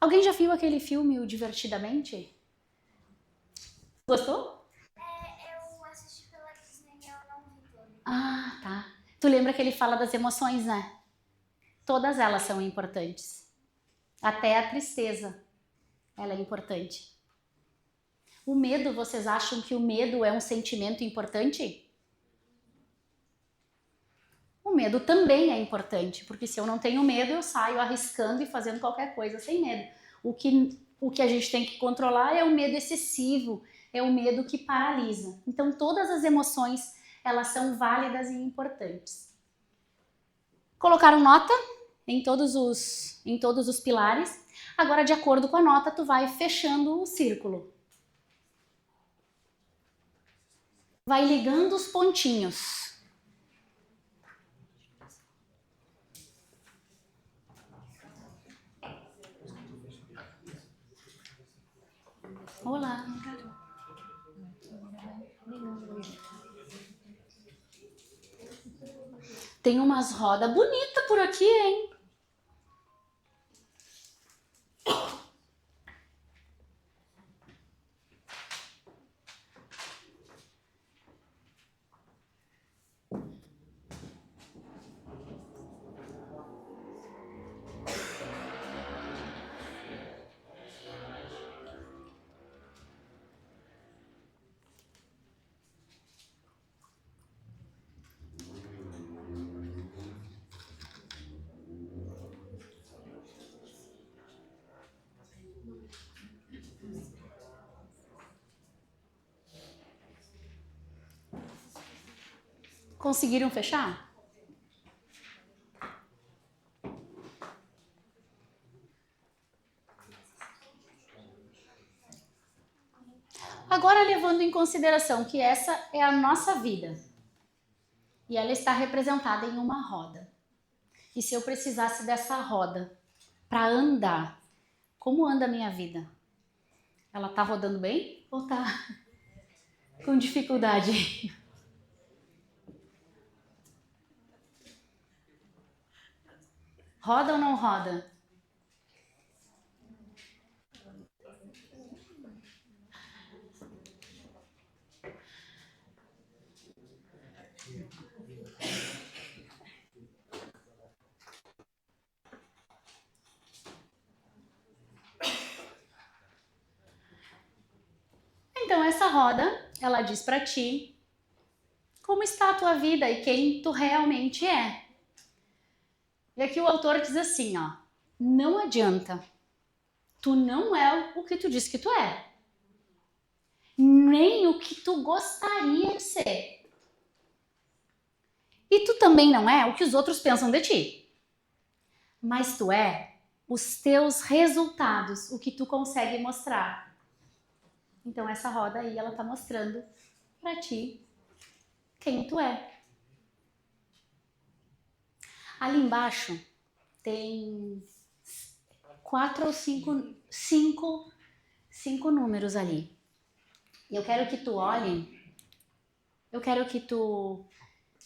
Alguém já viu aquele filme, O Divertidamente? Gostou? Eu assisti pela Disney e eu não vi todo. Ah, tá. Tu lembra que ele fala das emoções, né? Todas elas são importantes. Até a tristeza, ela é importante. O medo, vocês acham que o medo é um sentimento importante? O medo também é importante, porque se eu não tenho medo, eu saio arriscando e fazendo qualquer coisa sem medo. O que a gente tem que controlar é o medo excessivo, é o medo que paralisa. Então, todas as emoções, elas são válidas e importantes. Colocaram nota em todos os pilares. Agora, de acordo com a nota, tu vai fechando o círculo. Vai ligando os pontinhos. Olá. Tem umas rodas bonitas por aqui, hein? Conseguiram fechar? Agora, levando em consideração que essa é a nossa vida e ela está representada em uma roda. E se eu precisasse dessa roda para andar, como anda a minha vida? Ela tá rodando bem ou tá com dificuldade? Roda ou não roda? Então essa roda, ela diz para ti como está a tua vida e quem tu realmente é. E aqui o autor diz assim, ó, não adianta, tu não é o que tu diz que tu é, nem o que tu gostaria de ser. E tu também não é o que os outros pensam de ti, mas tu é os teus resultados, o que tu consegue mostrar. Então essa roda aí, ela tá mostrando para ti quem tu é. Ali embaixo tem 4 ou 5 números ali. E eu quero que tu olhe, eu quero que tu,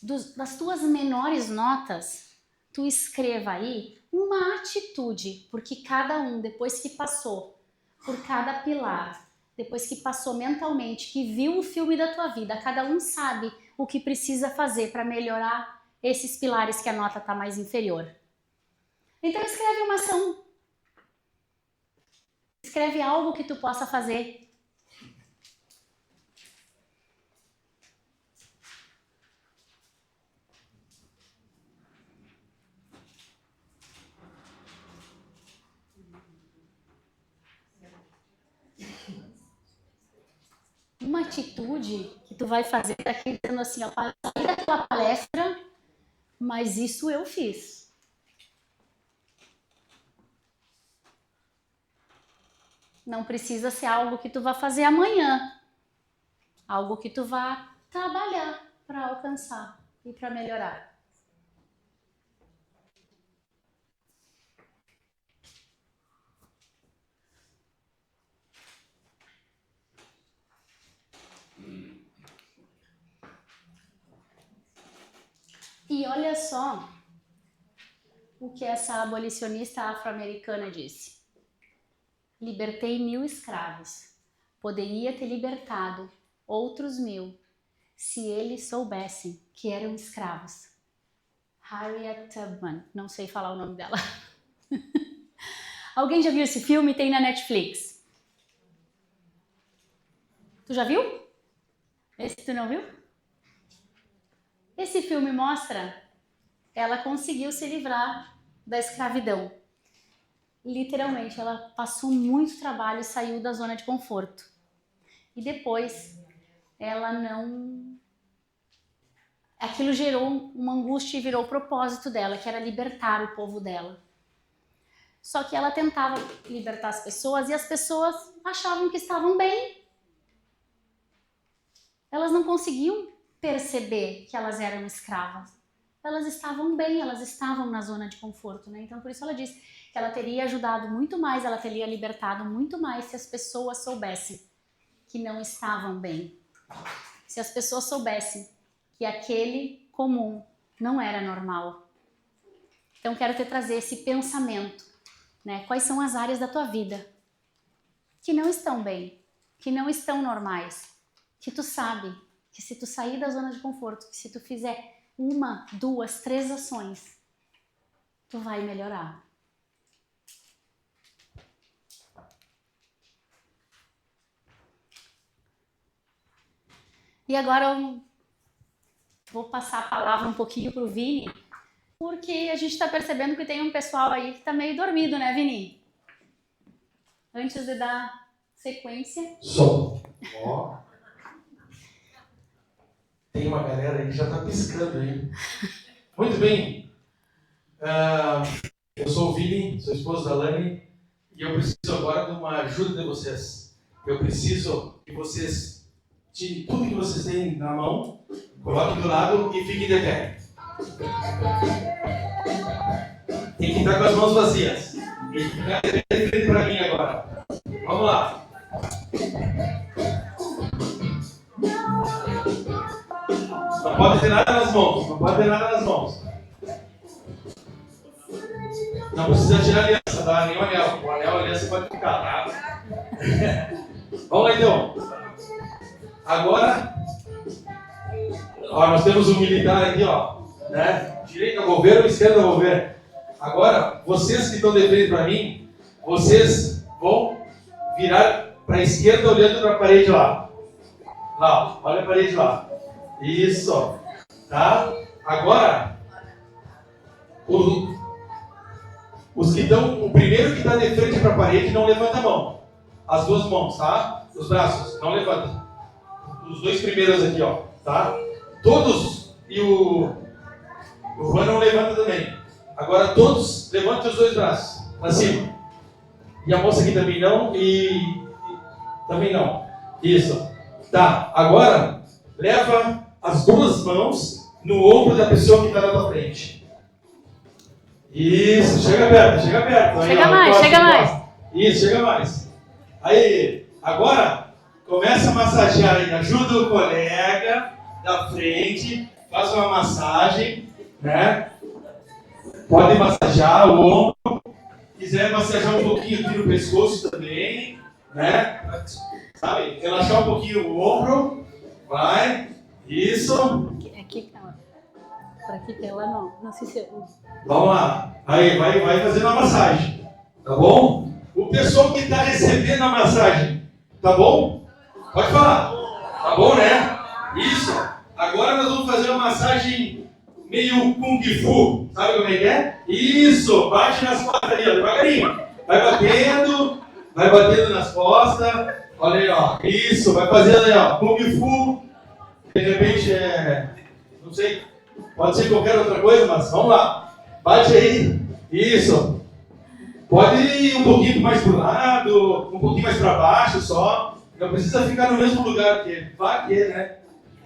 das tuas menores notas, tu escreva aí uma atitude, porque cada um, depois que passou por cada pilar, depois que passou mentalmente, que viu o filme da tua vida, cada um sabe o que precisa fazer para melhorar esses pilares que a nota está mais inferior. Então escreve uma ação. Escreve algo que tu possa fazer. Uma atitude que tu vai fazer aqui dizendo assim, ó, saí da tua palestra, mas isso eu fiz. Não precisa ser algo que tu vai fazer amanhã. Algo que tu vai trabalhar para alcançar e para melhorar. E olha só o que essa abolicionista afro-americana disse. Libertei 1000 escravos. Poderia ter libertado outros 1000 se eles soubessem que eram escravos. Harriet Tubman, não sei falar o nome dela. Alguém já viu esse filme? Tem na Netflix. Tu já viu? Esse tu não viu? Esse filme mostra ela conseguiu se livrar da escravidão. Literalmente, ela passou muito trabalho e saiu da zona de conforto. E depois, ela não... Aquilo gerou uma angústia e virou o propósito dela, que era libertar o povo dela. Só que ela tentava libertar as pessoas e as pessoas achavam que estavam bem. Elas não conseguiam perceber que elas eram escravas. Elas estavam bem, elas estavam na zona de conforto, né? Então, por isso ela disse que ela teria ajudado muito mais, ela teria libertado muito mais se as pessoas soubessem que não estavam bem. Se as pessoas soubessem que aquele comum não era normal. Então, quero te trazer esse pensamento, né? Quais são as áreas da tua vida que não estão bem, que não estão normais, que tu sabe que se tu sair da zona de conforto, que se tu fizer 1, 2, 3 ações, tu vai melhorar. E agora eu vou passar a palavra um pouquinho pro Vini, porque a gente está percebendo que tem um pessoal aí que está meio dormido, né, Vini? Antes de dar sequência. Som. Ó. Tem uma galera aí que já está piscando aí. Muito bem. Eu sou o Vini, sou esposo da Lani, e eu preciso agora de uma ajuda de vocês. Eu preciso que vocês tirem tudo que vocês têm na mão, coloquem do lado e fiquem de pé. Tem que estar com as mãos vazias. Tem que ficar de frente para mim agora. Vamos lá. Não pode ter nada nas mãos. Não pode ter nada nas mãos. Não precisa tirar a aliança, tá? Nem o anel. O anel, a aliança pode ficar, tá? Vamos lá, então. Agora, ó, nós temos um militar aqui, ó, né? Direita governo, esquerda governo. Agora, vocês que estão de frente para mim, vocês vão virar para a esquerda olhando para a parede lá. Lá, ó, olha a parede lá. Isso, tá? Agora, os que estão, o primeiro que está de frente para a parede não levanta a mão. As duas mãos, tá? Os braços, não levanta. Os dois primeiros aqui, ó, tá? Todos, e o Juan não levanta também. Agora todos levantem os dois braços para cima. E a moça aqui também não, e também não. Isso. Tá, agora leva as duas mãos no ombro da pessoa que está na tua frente. Isso, chega perto, chega perto. Aí, chega ó, mais, encosta, chega encosta. mais. Isso, chega mais. Aí, agora começa a massagear aí. Ajuda o colega da frente, faz uma massagem, né? Pode massagear o ombro. Quiser massagear um pouquinho aqui no pescoço também, né? Sabe? Relaxar um pouquinho o ombro. Vai. Isso. Aqui, para que ela não se derrube. Vamos lá. Aí, vai fazendo a massagem. Tá bom? O pessoal que está recebendo a massagem, tá bom? Pode falar. Tá bom, né? Isso. Agora nós vamos fazer uma massagem meio Kung Fu. Sabe como é que é? Isso. Bate nas costas ali, ó. Devagarinho. Vai batendo nas costas. Olha aí, ó. Isso. Vai fazendo aí, ó. Kung Fu. De repente, não sei. Pode ser qualquer outra coisa, mas vamos lá. Bate aí. Isso. Pode ir um pouquinho mais pro lado, um pouquinho mais para baixo só. Não precisa ficar no mesmo lugar, porque vai que, né?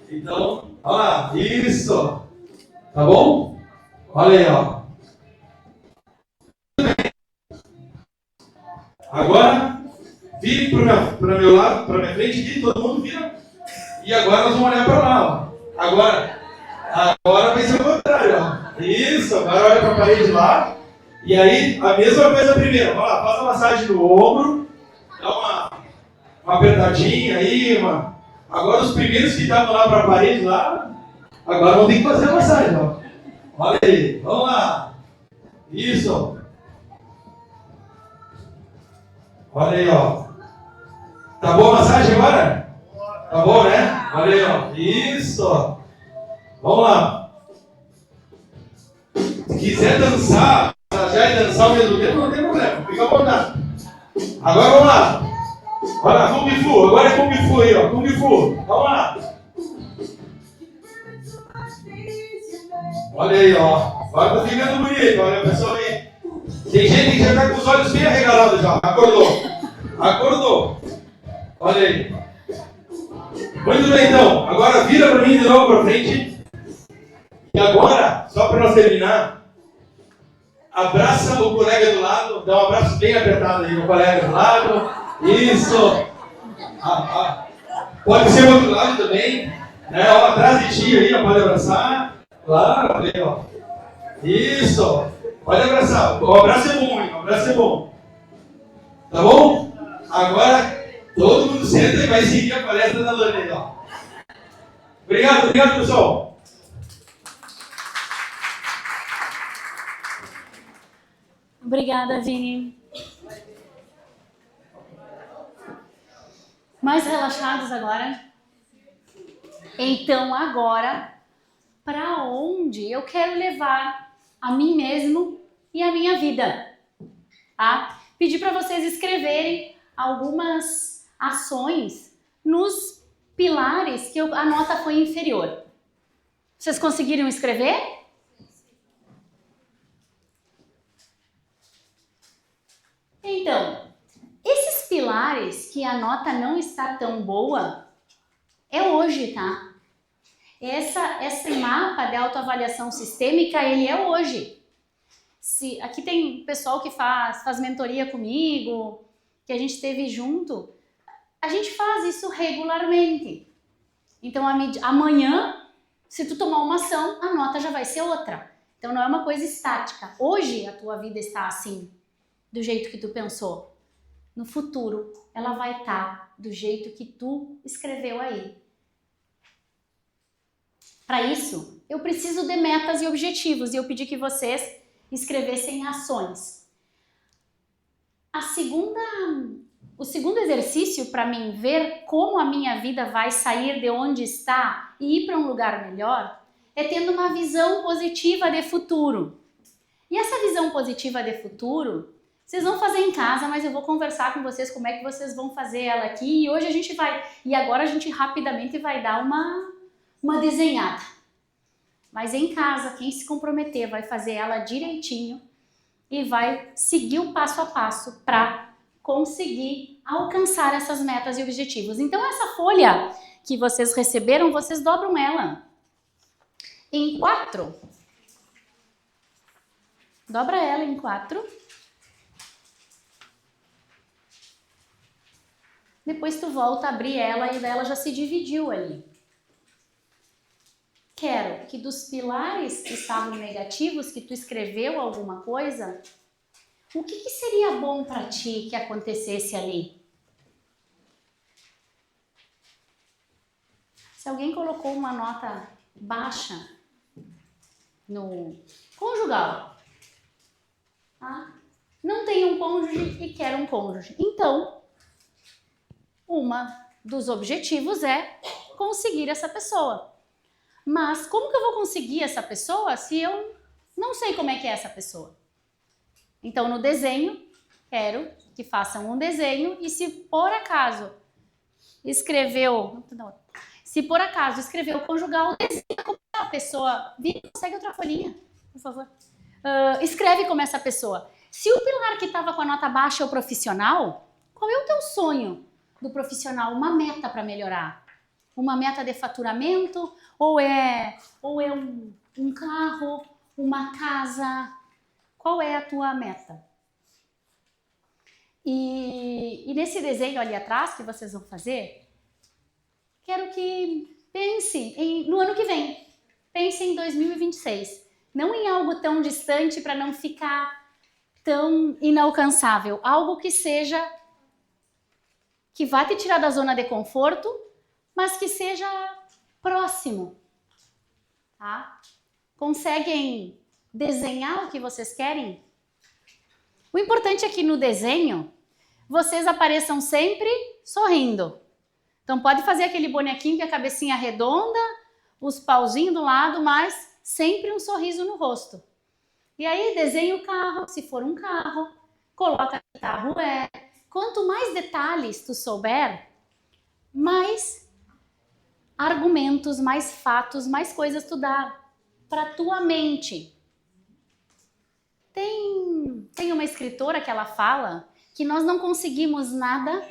Então, olha lá. Isso. Tá bom? Olha aí, ó. Agora, vire para meu lado, para minha frente aqui, todo mundo vira. E agora nós vamos olhar para lá, ó. Agora vai ser o contrário, ó. Isso, agora olha para a parede lá. E aí, a mesma coisa primeiro. Vamos lá, faz a massagem no ombro. Dá uma apertadinha aí, mano. Agora os primeiros que estavam lá para a parede lá, agora vão ter que fazer a massagem, ó. Olha aí, vamos lá. Isso. Olha aí, ó. Tá boa a massagem agora? Tá bom, né? Olha aí, ó. Isso. Vamos lá. Se quiser dançar, já e dançar ao mesmo tempo, não tem problema. Fica à vontade. Agora vamos lá. Olha, Kung Fu. Agora é Kung Fu aí, ó. Kung Fu. Vamos lá. Olha aí, ó. Agora tá ficando bonito. Olha, pessoal aí. Tem gente que já tá com os olhos bem arregalados já. Acordou. Olha aí. Muito bem, então. Agora vira para mim de novo para frente. E agora, só para nós terminar, abraça o colega do lado. Dá um abraço bem apertado aí no colega do lado. Isso. Pode ser o outro lado também. Né? Ó, atrás de ti aí, ó, pode abraçar. Claro, ali, ó. Isso. Pode abraçar. O abraço é bom, hein? O abraço é bom. Tá bom? Agora, todo mundo senta e vai seguir a palestra da Lani, ó. Obrigado, pessoal. Obrigada, Vini. Mais relaxados agora? Então agora, para onde eu quero levar a mim mesmo e a minha vida? Tá? Pedi para vocês escreverem algumas ações nos pilares que a nota foi inferior. Vocês conseguiram escrever? Então, esses pilares que a nota não está tão boa, é hoje, tá? Esse mapa de autoavaliação sistêmica, ele é hoje. Aqui tem pessoal que faz mentoria comigo, que a gente esteve junto. A gente faz isso regularmente. Então, amanhã, se tu tomar uma ação, a nota já vai ser outra. Então, não é uma coisa estática. Hoje, a tua vida está assim, do jeito que tu pensou. No futuro, ela vai estar do jeito que tu escreveu aí. Para isso, eu preciso de metas e objetivos e eu pedi que vocês escrevessem ações. O segundo exercício para mim ver como a minha vida vai sair de onde está e ir para um lugar melhor é tendo uma visão positiva de futuro. E essa visão positiva de futuro, vocês vão fazer em casa, mas eu vou conversar com vocês como é que vocês vão fazer ela aqui. E hoje a gente agora a gente rapidamente vai dar uma desenhada. Mas em casa, quem se comprometer vai fazer ela direitinho e vai seguir o passo a passo para conseguir alcançar essas metas e objetivos. Então essa folha que vocês receberam, vocês dobram ela em 4. Dobra ela em 4. Depois tu volta a abrir ela e ela já se dividiu ali. Quero que dos pilares que estavam negativos, que tu escreveu alguma coisa, o que seria bom para ti que acontecesse ali? Se alguém colocou uma nota baixa, no conjugal. Tá? Não tem um cônjuge e quer um cônjuge. Então, dos objetivos é conseguir essa pessoa. Mas como que eu vou conseguir essa pessoa se eu não sei como é que é essa pessoa? Então, no desenho, quero que façam um desenho e se por acaso escreveu conjugal, desenha como a pessoa. Segue outra folhinha, por favor. Escreve como essa pessoa. Se o pilar que estava com a nota baixa é o profissional, qual é o teu sonho do profissional? Uma meta para melhorar? Uma meta de faturamento? Ou é um carro, uma casa? Qual é a tua meta? E nesse desenho ali atrás que vocês vão fazer, quero que pense no ano que vem. Pense em 2026. Não em algo tão distante para não ficar tão inalcançável. Algo que vá te tirar da zona de conforto, mas que seja próximo. Tá? Conseguem desenhar o que vocês querem? O importante é que no desenho vocês apareçam sempre sorrindo. Então pode fazer aquele bonequinho com a cabecinha redonda, os pauzinhos do lado, mas sempre um sorriso no rosto. E aí desenha o carro, se for um carro, coloca que carro é. Quanto mais detalhes tu souber, mais argumentos, mais fatos, mais coisas tu dá para tua mente. Tem uma escritora que ela fala que nós não conseguimos nada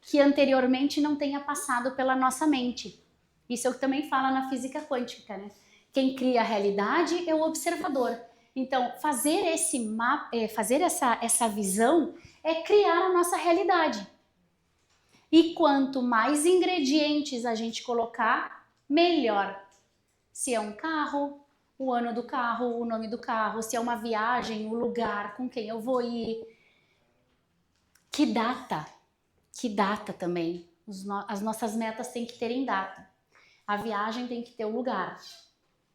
que anteriormente não tenha passado pela nossa mente. Isso é o que também fala na física quântica, né? Quem cria a realidade é o observador. Então, fazer essa visão é criar a nossa realidade. E quanto mais ingredientes a gente colocar, melhor. Se é um carro, o ano do carro, o nome do carro, se é uma viagem, o lugar, com quem eu vou ir. Que data também. As nossas metas têm que terem data. A viagem tem que ter o lugar,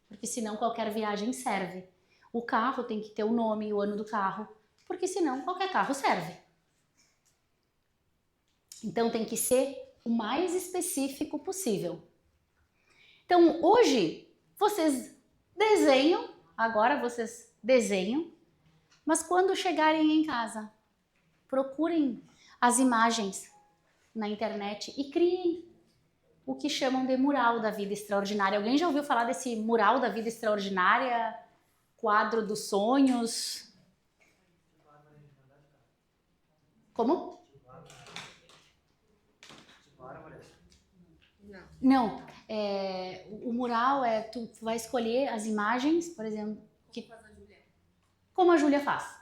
porque senão qualquer viagem serve. O carro tem que ter o nome e o ano do carro, porque senão qualquer carro serve. Então tem que ser o mais específico possível. Então hoje vocês desenham, mas quando chegarem em casa, procurem as imagens na internet e criem o que chamam de mural da vida extraordinária. Alguém já ouviu falar desse mural da vida extraordinária? Quadro dos sonhos? Como? Não. O mural tu vai escolher as imagens, por exemplo, como a Júlia faz.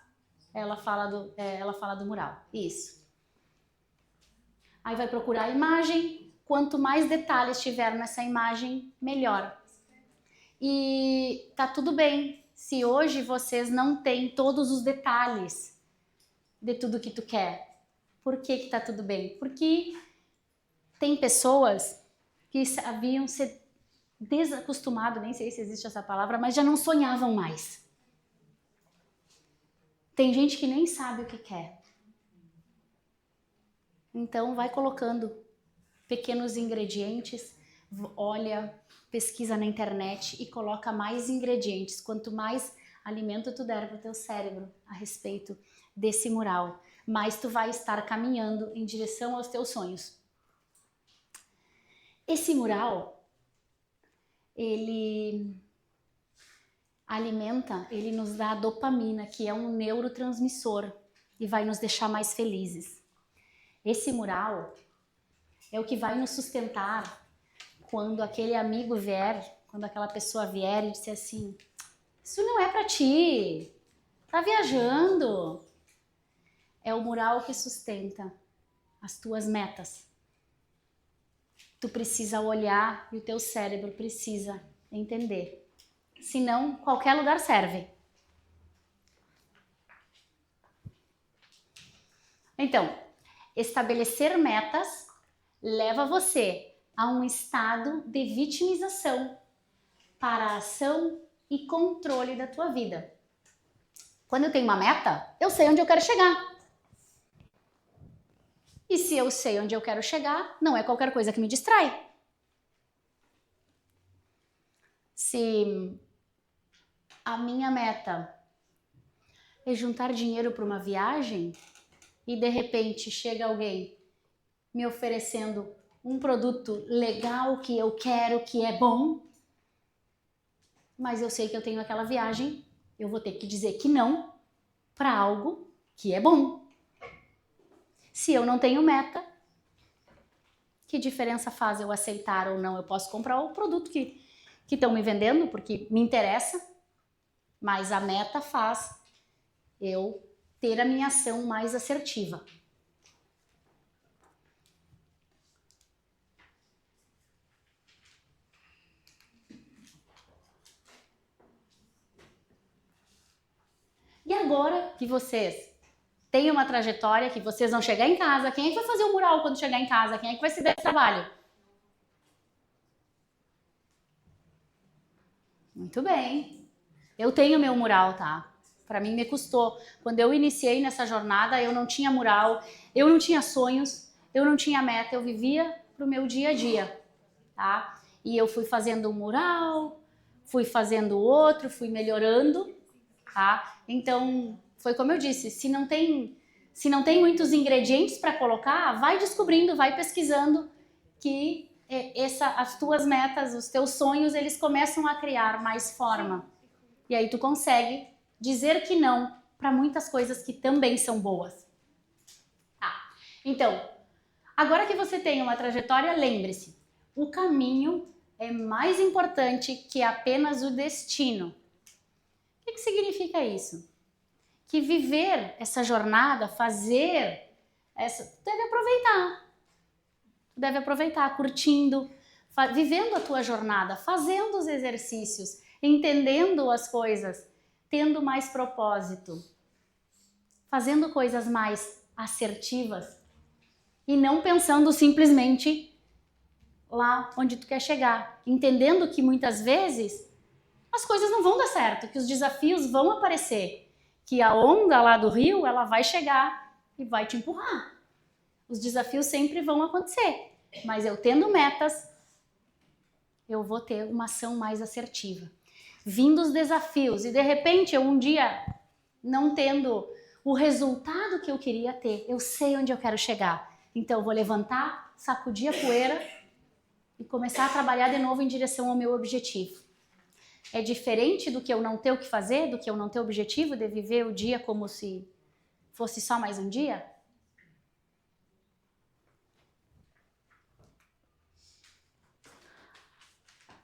Ela fala do mural. Isso. Aí vai procurar a imagem. Quanto mais detalhes tiver nessa imagem, melhor. E tá tudo bem se hoje vocês não têm todos os detalhes de tudo que tu quer. Por que tá tudo bem? Porque tem pessoas que haviam se desacostumado, nem sei se existe essa palavra, mas já não sonhavam mais. Tem gente que nem sabe o que quer. Então vai colocando pequenos ingredientes, olha, pesquisa na internet e coloca mais ingredientes. Quanto mais alimento tu der para o teu cérebro a respeito desse mural, mais tu vai estar caminhando em direção aos teus sonhos. Esse mural, ele nos dá dopamina, que é um neurotransmissor e vai nos deixar mais felizes. Esse mural é o que vai nos sustentar quando aquele amigo vier, quando aquela pessoa vier e disser assim, isso não é pra ti, tá viajando. É o mural que sustenta as tuas metas. Tu precisa olhar e o teu cérebro precisa entender. Senão, qualquer lugar serve. Então, estabelecer metas leva você a um estado de vitimização para a ação e controle da tua vida. Quando eu tenho uma meta, eu sei onde eu quero chegar. E se eu sei onde eu quero chegar, não é qualquer coisa que me distrai. Se a minha meta é juntar dinheiro para uma viagem e de repente chega alguém me oferecendo um produto legal que eu quero, que é bom, mas eu sei que eu tenho aquela viagem, eu vou ter que dizer que não para algo que é bom. Se eu não tenho meta, que diferença faz eu aceitar ou não? Eu posso comprar o produto que estão me vendendo, porque me interessa, mas a meta faz eu ter a minha ação mais assertiva. E agora que vocês têm uma trajetória, que vocês vão chegar em casa, quem é que vai fazer o mural quando chegar em casa? Quem é que vai se dar esse trabalho? Muito bem. Eu tenho meu mural, tá? Para mim me custou. Quando eu iniciei nessa jornada, eu não tinha mural, eu não tinha sonhos, eu não tinha meta, eu vivia pro meu dia a dia, tá? E eu fui fazendo um mural, fui fazendo outro, fui melhorando, tá? Então, foi como eu disse, se não tem muitos ingredientes para colocar, vai descobrindo, vai pesquisando que as tuas metas, os teus sonhos, eles começam a criar mais forma. E aí tu consegue dizer que não para muitas coisas que também são boas. Tá. Então, agora que você tem uma trajetória, lembre-se, o caminho é mais importante que apenas o destino. O que significa isso? Que viver essa jornada, fazer essa, deve aproveitar, curtindo, vivendo a tua jornada, fazendo os exercícios, entendendo as coisas, tendo mais propósito, fazendo coisas mais assertivas e não pensando simplesmente lá onde tu quer chegar, entendendo que muitas vezes as coisas não vão dar certo, que os desafios vão aparecer, que a onda lá do rio, ela vai chegar e vai te empurrar. Os desafios sempre vão acontecer, mas eu tendo metas, eu vou ter uma ação mais assertiva. Vindo os desafios e de repente eu um dia não tendo o resultado que eu queria ter, eu sei onde eu quero chegar. Então eu vou levantar, sacudir a poeira e começar a trabalhar de novo em direção ao meu objetivo. É diferente do que eu não ter o que fazer, do que eu não ter objetivo, de viver o dia como se fosse só mais um dia?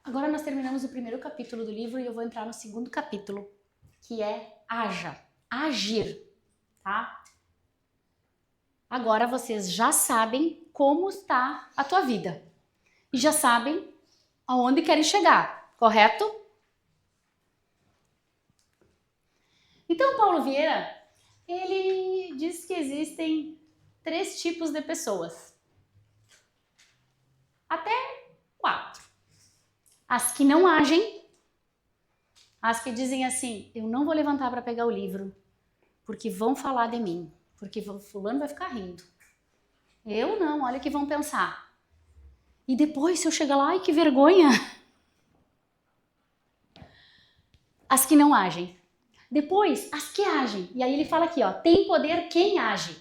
Agora nós terminamos o primeiro capítulo do livro e eu vou entrar no segundo capítulo, que é haja, agir, tá? Agora vocês já sabem como está a tua vida e já sabem aonde querem chegar, correto? Então, Paulo Vieira, ele diz que existem 3 tipos de pessoas. Até 4. As que não agem, as que dizem assim, eu não vou levantar para pegar o livro, porque vão falar de mim, porque fulano vai ficar rindo. Eu não, olha o que vão pensar. E depois, se eu chegar lá, ai que vergonha. As que não agem. Depois, as que agem. E aí ele fala aqui, ó, tem poder quem age.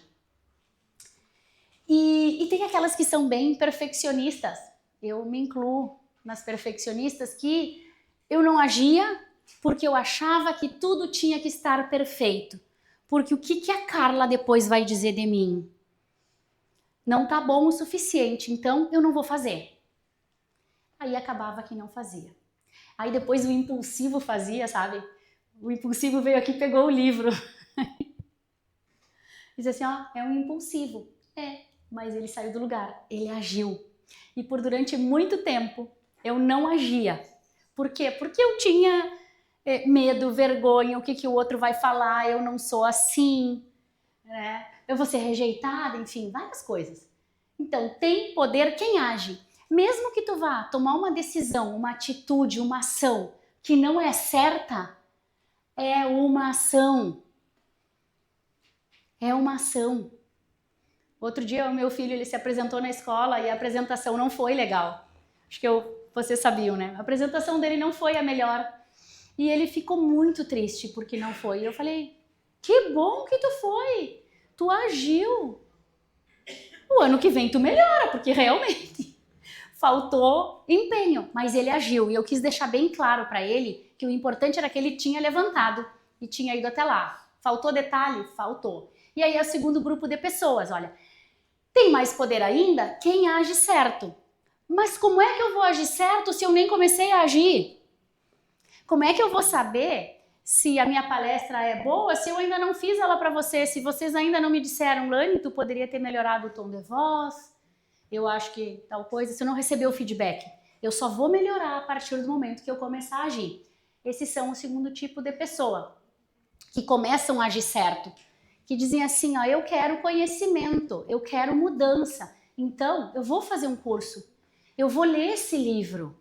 E tem aquelas que são bem perfeccionistas. Eu me incluo nas perfeccionistas que eu não agia porque eu achava que tudo tinha que estar perfeito. Porque o que a Carla depois vai dizer de mim? Não tá bom o suficiente, então eu não vou fazer. Aí acabava que não fazia. Aí depois o impulsivo fazia, sabe? O impulsivo veio aqui e pegou o livro. Diz assim, ó, é um impulsivo. É, mas ele saiu do lugar, ele agiu. E por durante muito tempo eu não agia. Por quê? Porque eu tinha medo, vergonha, o que o outro vai falar, eu não sou assim, né? Eu vou ser rejeitada, enfim, várias coisas. Então, tem poder quem age. Mesmo que tu vá tomar uma decisão, uma atitude, uma ação que não é certa, é uma ação. É uma ação. Outro dia o meu filho ele se apresentou na escola e a apresentação não foi legal. Acho que vocês sabiam, né? A apresentação dele não foi a melhor. E ele ficou muito triste porque não foi. E eu falei, que bom que tu foi. Tu agiu. O ano que vem tu melhora, porque realmente faltou empenho. Mas ele agiu. E eu quis deixar bem claro para ele que o importante era que ele tinha levantado e tinha ido até lá. Faltou detalhe? Faltou. E aí é o segundo grupo de pessoas, olha. Tem mais poder ainda quem age certo. Mas como é que eu vou agir certo se eu nem comecei a agir? Como é que eu vou saber se a minha palestra é boa se eu ainda não fiz ela para vocês? Se vocês ainda não me disseram, Lani, tu poderia ter melhorado o tom de voz, eu acho que tal coisa, se eu não receber o feedback. Eu só vou melhorar a partir do momento que eu começar a agir. Esses são o segundo tipo de pessoa, que começam a agir certo. Que dizem assim, ó, eu quero conhecimento, eu quero mudança. Então, eu vou fazer um curso, eu vou ler esse livro,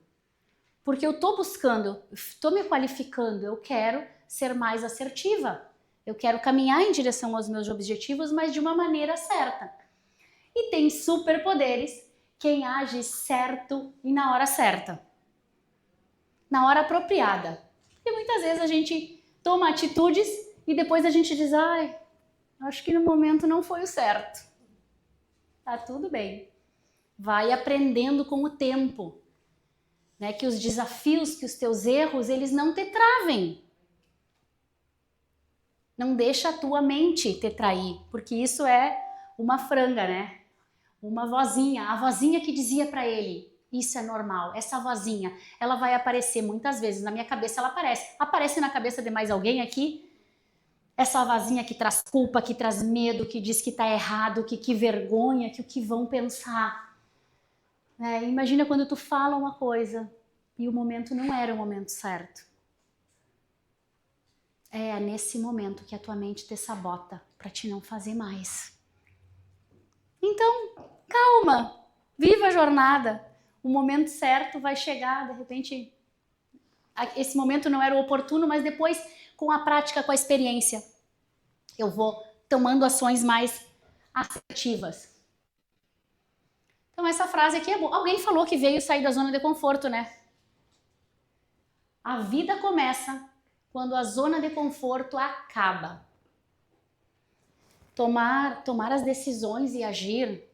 porque eu estou buscando, estou me qualificando, eu quero ser mais assertiva, eu quero caminhar em direção aos meus objetivos, mas de uma maneira certa. E tem superpoderes quem age certo e na hora certa, na hora apropriada. E muitas vezes a gente toma atitudes e depois a gente diz, ai, acho que no momento não foi o certo. Tá tudo bem. Vai aprendendo com o tempo, né? Que os desafios, que os teus erros, eles não te travem. Não deixa a tua mente te trair, porque isso é uma franga, né? Uma vozinha, a vozinha que dizia para ele, isso é normal, essa vozinha, ela vai aparecer muitas vezes, na minha cabeça ela aparece na cabeça de mais alguém aqui? Essa vozinha que traz culpa, que traz medo, que diz que tá errado, que vergonha, que o que vão pensar. Imagina quando tu fala uma coisa e o momento não era o momento certo. É nesse momento que a tua mente te sabota para te não fazer mais. Então, calma, viva a jornada. O momento certo vai chegar, de repente, esse momento não era o oportuno, mas depois, com a prática, com a experiência, eu vou tomando ações mais assertivas. Então essa frase aqui é boa. Alguém falou que veio sair da zona de conforto, né? A vida começa quando a zona de conforto acaba. Tomar as decisões e agir,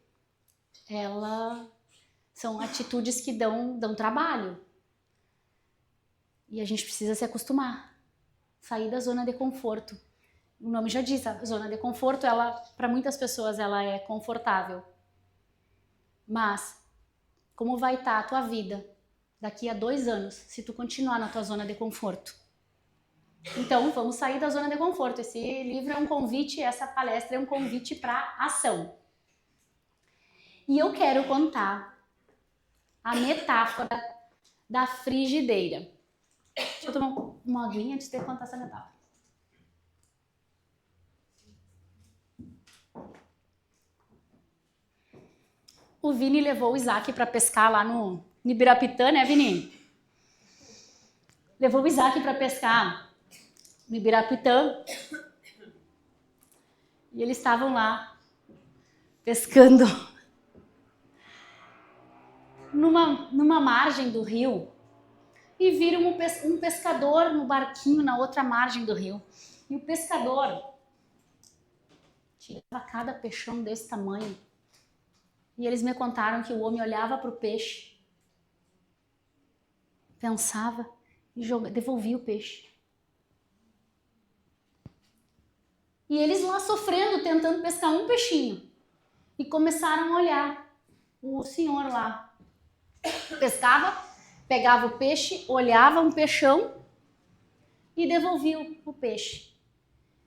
são atitudes que dão trabalho. E a gente precisa se acostumar. Sair da zona de conforto. O nome já diz, a zona de conforto, para muitas pessoas, ela é confortável. Mas, como vai estar a tua vida daqui a 2 anos, se tu continuar na tua zona de conforto? Então, vamos sair da zona de conforto. Esse livro é um convite, essa palestra é um convite para ação. E eu quero contar a metáfora da frigideira. Deixa eu tomar uma aguinha antes de contar essa metáfora. O Vini levou o Isaac para pescar lá no Ibirapitã, né, Vini? Levou o Isaac para pescar no Ibirapitã. E eles estavam lá pescando numa margem do rio. E viram um pescador no barquinho na outra margem do rio. E o pescador tirava cada peixão desse tamanho. E eles me contaram que o homem olhava para o peixe, pensava e devolvia o peixe. E eles lá sofrendo, tentando pescar um peixinho. E começaram a olhar o senhor lá. Pescava, pegava o peixe, olhava um peixão e devolvia o peixe.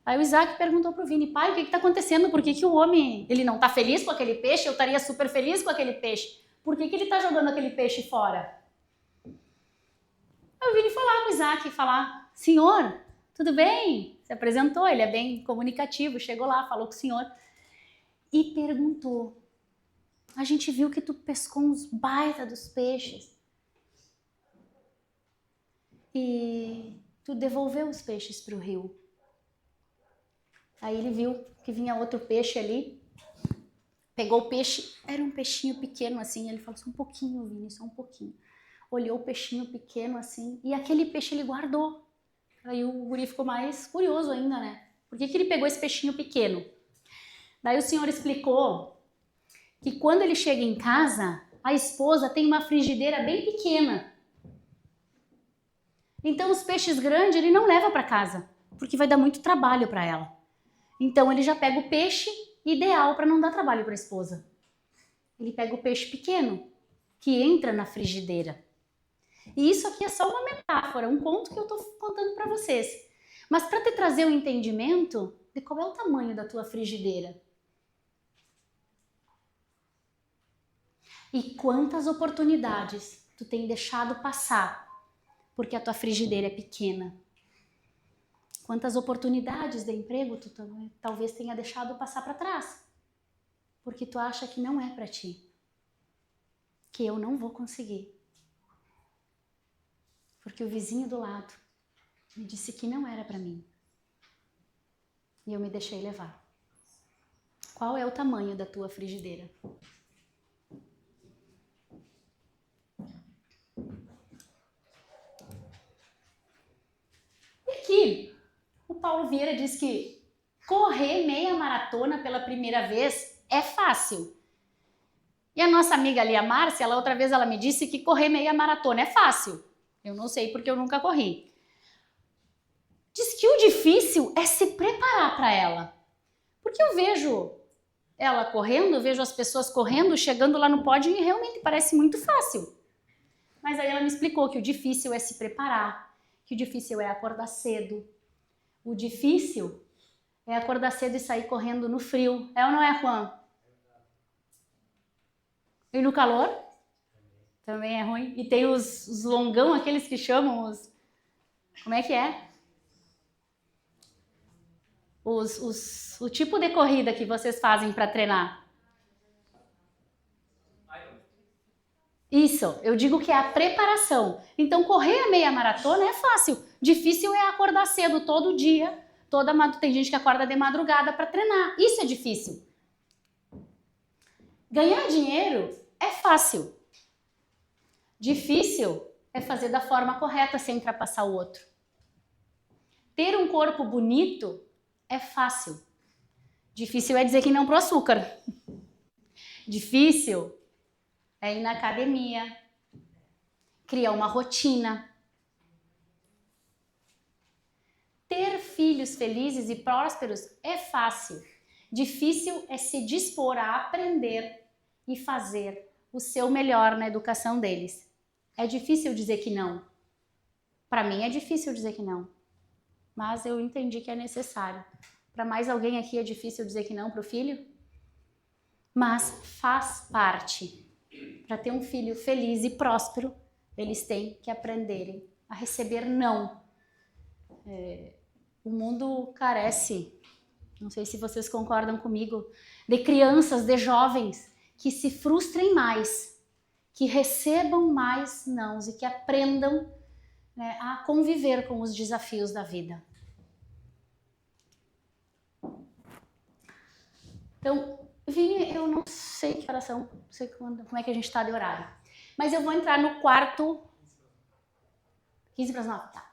Aí o Isaac perguntou pro Vini, pai, o que está acontecendo? Por que o homem, ele não está feliz com aquele peixe? Eu estaria super feliz com aquele peixe. Por que ele está jogando aquele peixe fora? Aí o Vini foi lá com o Isaac falar, senhor, tudo bem? Se apresentou, ele é bem comunicativo, chegou lá, falou com o senhor e perguntou, a gente viu que tu pescou uns baita dos peixes. e tu devolveu os peixes para o rio. Aí ele viu que vinha outro peixe ali, pegou o peixe, era um peixinho pequeno assim, ele falou, só um pouquinho, Vini, só um pouquinho. Olhou o peixinho pequeno assim, e aquele peixe ele guardou. Aí o guri ficou mais curioso ainda, né? Por que ele pegou esse peixinho pequeno? Daí o senhor explicou que quando ele chega em casa, a esposa tem uma frigideira bem pequena. Então os peixes grandes ele não leva para casa, porque vai dar muito trabalho para ela. Então ele já pega o peixe ideal para não dar trabalho para a esposa. Ele pega o peixe pequeno, que entra na frigideira. E isso aqui é só uma metáfora, um conto que eu estou contando para vocês. Mas para te trazer o entendimento de qual é o tamanho da tua frigideira. E quantas oportunidades tu tem deixado passar porque a tua frigideira é pequena. Quantas oportunidades de emprego tu talvez tenha deixado passar para trás porque tu acha que não é para ti, que eu não vou conseguir. Porque o vizinho do lado me disse que não era para mim. E eu me deixei levar. Qual é o tamanho da tua frigideira? E aqui, o Paulo Vieira diz que correr meia maratona pela primeira vez é fácil. E a nossa amiga ali, a Márcia, outra vez ela me disse que correr meia maratona é fácil. Eu não sei porque eu nunca corri. Diz que o difícil é se preparar para ela. Porque eu vejo ela correndo, eu vejo as pessoas correndo, chegando lá no pódio e realmente parece muito fácil. Mas aí ela me explicou que o difícil é se preparar, que o difícil é acordar cedo. O difícil é acordar cedo e sair correndo no frio. É ou não é, Juan? E no calor? Também é ruim. E tem os longão, aqueles que chamam os... Como é que é? O tipo de corrida que vocês fazem para treinar. Isso, eu digo que é a preparação. Então, correr a meia maratona é fácil. Difícil é acordar cedo todo dia. Tem gente que acorda de madrugada para treinar. Isso é difícil. Ganhar dinheiro é fácil. Difícil é fazer da forma correta sem ultrapassar o outro. Ter um corpo bonito é fácil. Difícil é dizer que não pro açúcar. Difícil é ir na academia, criar uma rotina. Ter filhos felizes e prósperos é fácil. Difícil é se dispor a aprender e fazer o seu melhor na educação deles. É difícil dizer que não. Para mim é difícil dizer que não. Mas eu entendi que é necessário. Para mais alguém aqui é difícil dizer que não para o filho? Mas faz parte. Para ter um filho feliz e próspero, eles têm que aprenderem a receber não. O mundo carece, não sei se vocês concordam comigo, de crianças, de jovens que se frustrem mais, que recebam mais nãos e que aprendam, né, a conviver com os desafios da vida. Então, Vini, eu não sei que horas são, não sei como é que a gente está de horário, mas eu vou entrar no quarto... 15 para as 9, tá.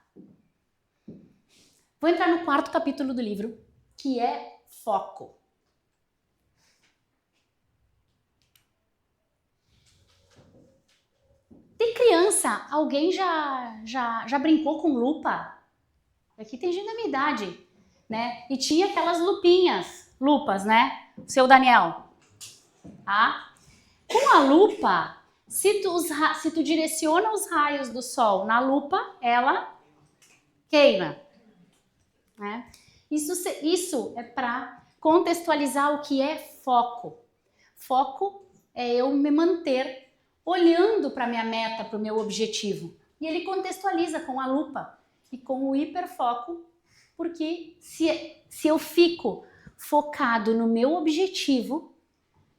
Vou entrar no quarto capítulo do livro, que é foco. De criança, alguém já brincou com lupa? Aqui tem gente da minha idade, né? E tinha aquelas lupas, né? Seu Daniel. Tá? Com a lupa, se tu direciona os raios do sol na lupa, ela queima. Né? Isso é para contextualizar o que é foco. Foco é eu me manter olhando para a minha meta, para o meu objetivo. E ele contextualiza com a lupa e com o hiperfoco, porque se eu fico focado no meu objetivo,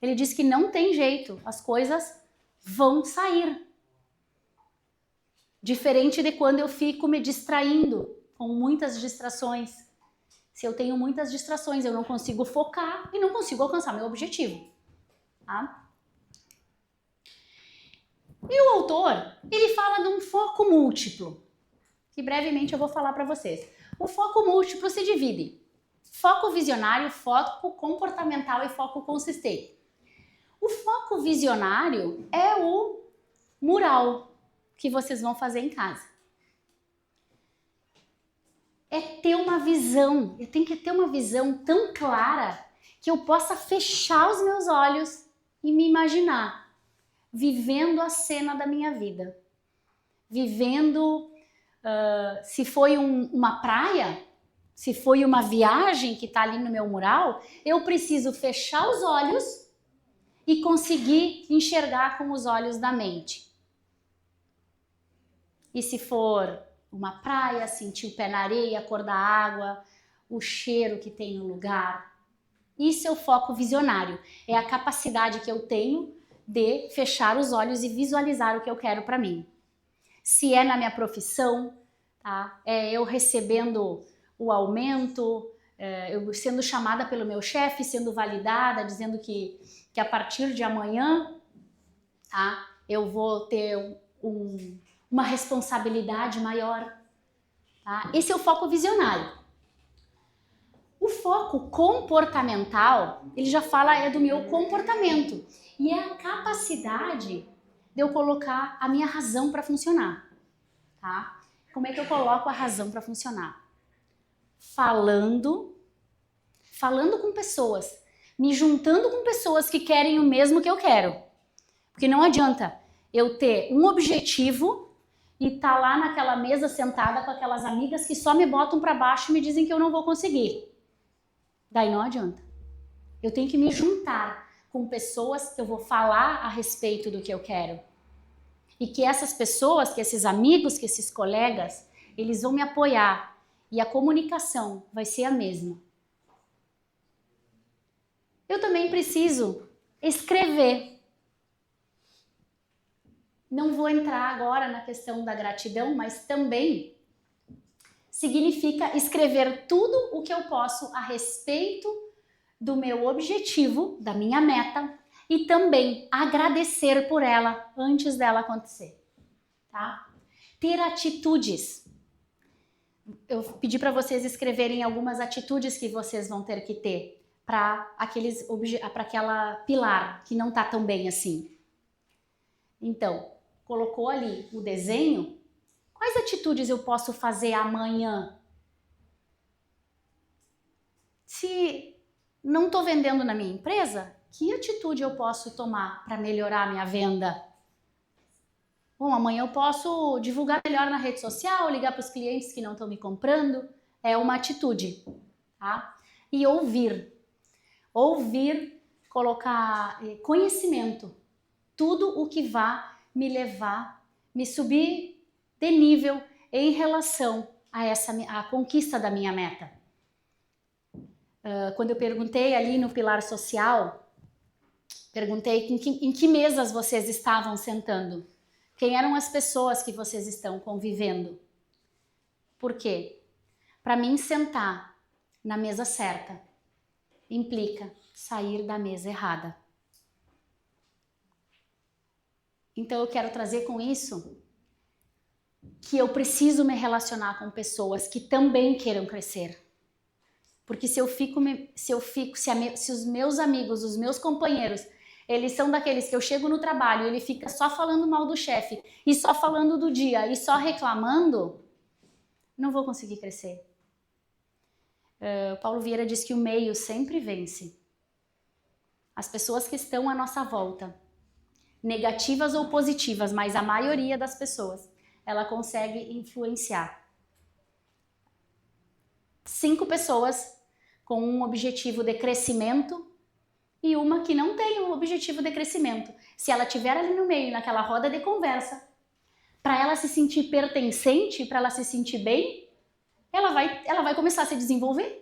ele diz que não tem jeito, as coisas vão sair. Diferente de quando eu fico me distraindo com muitas distrações. Se eu tenho muitas distrações, eu não consigo focar e não consigo alcançar meu objetivo. Tá? E o autor, ele fala de um foco múltiplo, que brevemente eu vou falar para vocês. O foco múltiplo se divide: foco visionário, foco comportamental e foco consistente. O foco visionário é o mural que vocês vão fazer em casa. É ter uma visão, eu tenho que ter uma visão tão clara que eu possa fechar os meus olhos e me imaginar vivendo a cena da minha vida. Vivendo, se foi uma praia, se foi uma viagem que está ali no meu mural, eu preciso fechar os olhos e conseguir enxergar com os olhos da mente. E se for uma praia, sentir o pé na areia, a cor da água, o cheiro que tem no lugar. Isso é o foco visionário. É a capacidade que eu tenho de fechar os olhos e visualizar o que eu quero para mim. Se é na minha profissão, tá? É eu recebendo o aumento, eu sendo chamada pelo meu chefe, sendo validada, dizendo que a partir de amanhã, tá? Eu vou ter uma responsabilidade maior. Tá? Esse é o foco visionário. O foco comportamental, ele já fala do meu comportamento. E é a capacidade de eu colocar a minha razão para funcionar. Tá? Como é que eu coloco a razão para funcionar? Falando com pessoas, me juntando com pessoas que querem o mesmo que eu quero. Porque não adianta eu ter um objetivo e tá lá naquela mesa sentada com aquelas amigas que só me botam para baixo e me dizem que eu não vou conseguir. Daí não adianta. Eu tenho que me juntar com pessoas que eu vou falar a respeito do que eu quero. E que essas pessoas, que esses amigos, que esses colegas, eles vão me apoiar. E a comunicação vai ser a mesma. Eu também preciso escrever. Não vou entrar agora na questão da gratidão, mas também significa escrever tudo o que eu posso a respeito do meu objetivo, da minha meta, e também agradecer por ela antes dela acontecer. Tá? Ter atitudes. Eu pedi para vocês escreverem algumas atitudes que vocês vão ter que ter para aquela pilar que não está tão bem assim. Então, colocou ali o desenho, quais atitudes eu posso fazer amanhã? Se não estou vendendo na minha empresa, que atitude eu posso tomar para melhorar a minha venda? Bom, amanhã eu posso divulgar melhor na rede social, ligar para os clientes que não estão me comprando. É uma atitude, tá? E ouvir. Ouvir, colocar conhecimento. Tudo o que vá me levar, me subir de nível em relação a conquista da minha meta. Quando eu perguntei ali no pilar social, perguntei em que mesas vocês estavam sentando. Quem eram as pessoas que vocês estão convivendo? Por quê? Para mim, sentar na mesa certa implica sair da mesa errada. Então eu quero trazer com isso que eu preciso me relacionar com pessoas que também queiram crescer. Porque se os meus amigos, os meus companheiros, eles são daqueles que eu chego no trabalho e ele fica só falando mal do chefe, e só falando do dia, e só reclamando, não vou conseguir crescer. Paulo Vieira diz que o meio sempre vence. As pessoas que estão à nossa volta, negativas ou positivas, mas a maioria das pessoas, ela consegue influenciar. 5 pessoas com um objetivo de crescimento e uma que não tem um objetivo de crescimento. Se ela estiver ali no meio, naquela roda de conversa, para ela se sentir pertencente, para ela se sentir bem, ela vai começar a se desenvolver.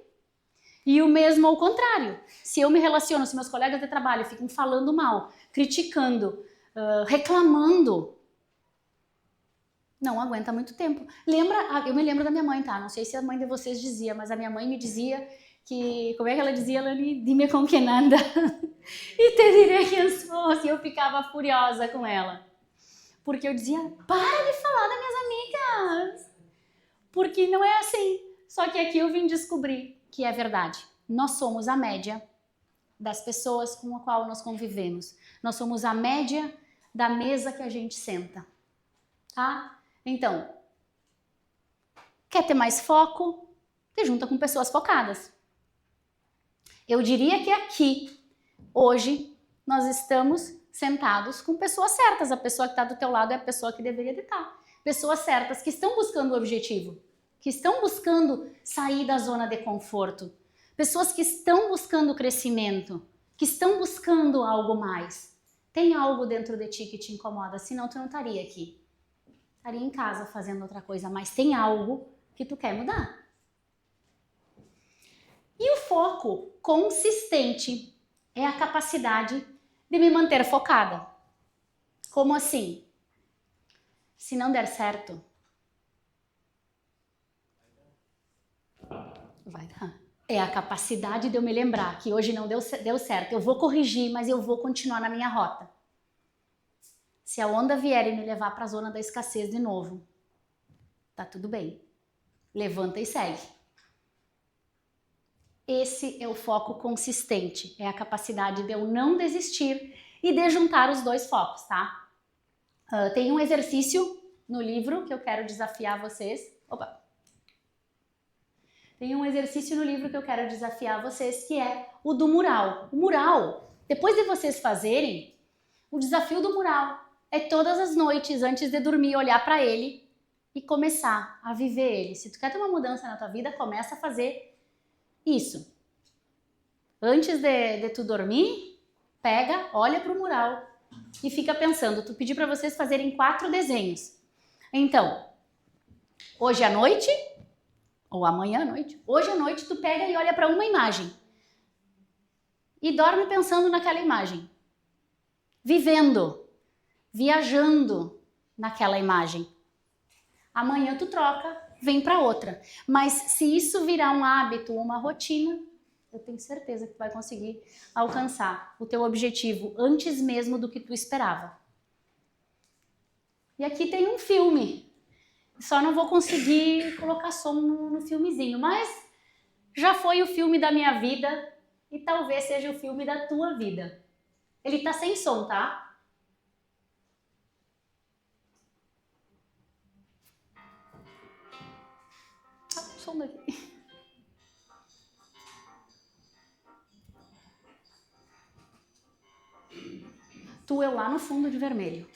E o mesmo ao contrário. Se eu me relaciono, se meus colegas de trabalho ficam falando mal, criticando, reclamando, Não aguenta muito tempo. Lembra, eu me lembro da minha mãe, tá? Não sei se a mãe de vocês dizia, mas a minha mãe me dizia que, como é que ela dizia, Lani? Dime con que nada. E te direi quem sou. E eu ficava furiosa com ela. Porque eu dizia, para de falar das minhas amigas. Porque não é assim. Só que aqui eu vim descobrir que é verdade. Nós somos a média das pessoas com a qual nós convivemos. Nós somos a média da mesa que a gente senta. Tá? Então, quer ter mais foco? Te junta com pessoas focadas. Eu diria que aqui, hoje, nós estamos sentados com pessoas certas. A pessoa que está do teu lado é a pessoa que deveria estar. Pessoas certas que estão buscando o objetivo, que estão buscando sair da zona de conforto. Pessoas que estão buscando crescimento, que estão buscando algo mais. Tem algo dentro de ti que te incomoda, senão tu não estaria aqui. Estaria em casa fazendo outra coisa, mas tem algo que tu quer mudar. E o foco consistente é a capacidade de me manter focada. Como assim? Se não der certo, vai dar. É a capacidade de eu me lembrar que hoje não deu certo. Eu vou corrigir, mas eu vou continuar na minha rota. Se a onda vier e me levar para a zona da escassez de novo, tá tudo bem. Levanta e segue. Esse é o foco consistente. É a capacidade de eu não desistir e de juntar os dois focos, tá? Tem um exercício no livro que eu quero desafiar vocês. Tem um exercício no livro que eu quero desafiar vocês, que é o do mural. O mural, depois de vocês fazerem, o desafio do mural é todas as noites, antes de dormir, olhar para ele e começar a viver ele. Se tu quer ter uma mudança na tua vida, começa a fazer isso. Antes de tu dormir, pega, olha para o mural e fica pensando. Tu pedi para vocês fazerem 4 desenhos. Então, hoje à noite, ou amanhã à noite, hoje à noite tu pega e olha para uma imagem. E dorme pensando naquela imagem. Vivendo, viajando naquela imagem. Amanhã tu troca, vem para outra. Mas se isso virar um hábito, uma rotina, eu tenho certeza que tu vai conseguir alcançar o teu objetivo antes mesmo do que tu esperava. E aqui tem um filme. Só não vou conseguir colocar som no filmezinho, mas já foi o filme da minha vida e talvez seja o filme da tua vida. Ele tá sem som, tá? Som daqui. Tu eu lá no fundo de vermelho.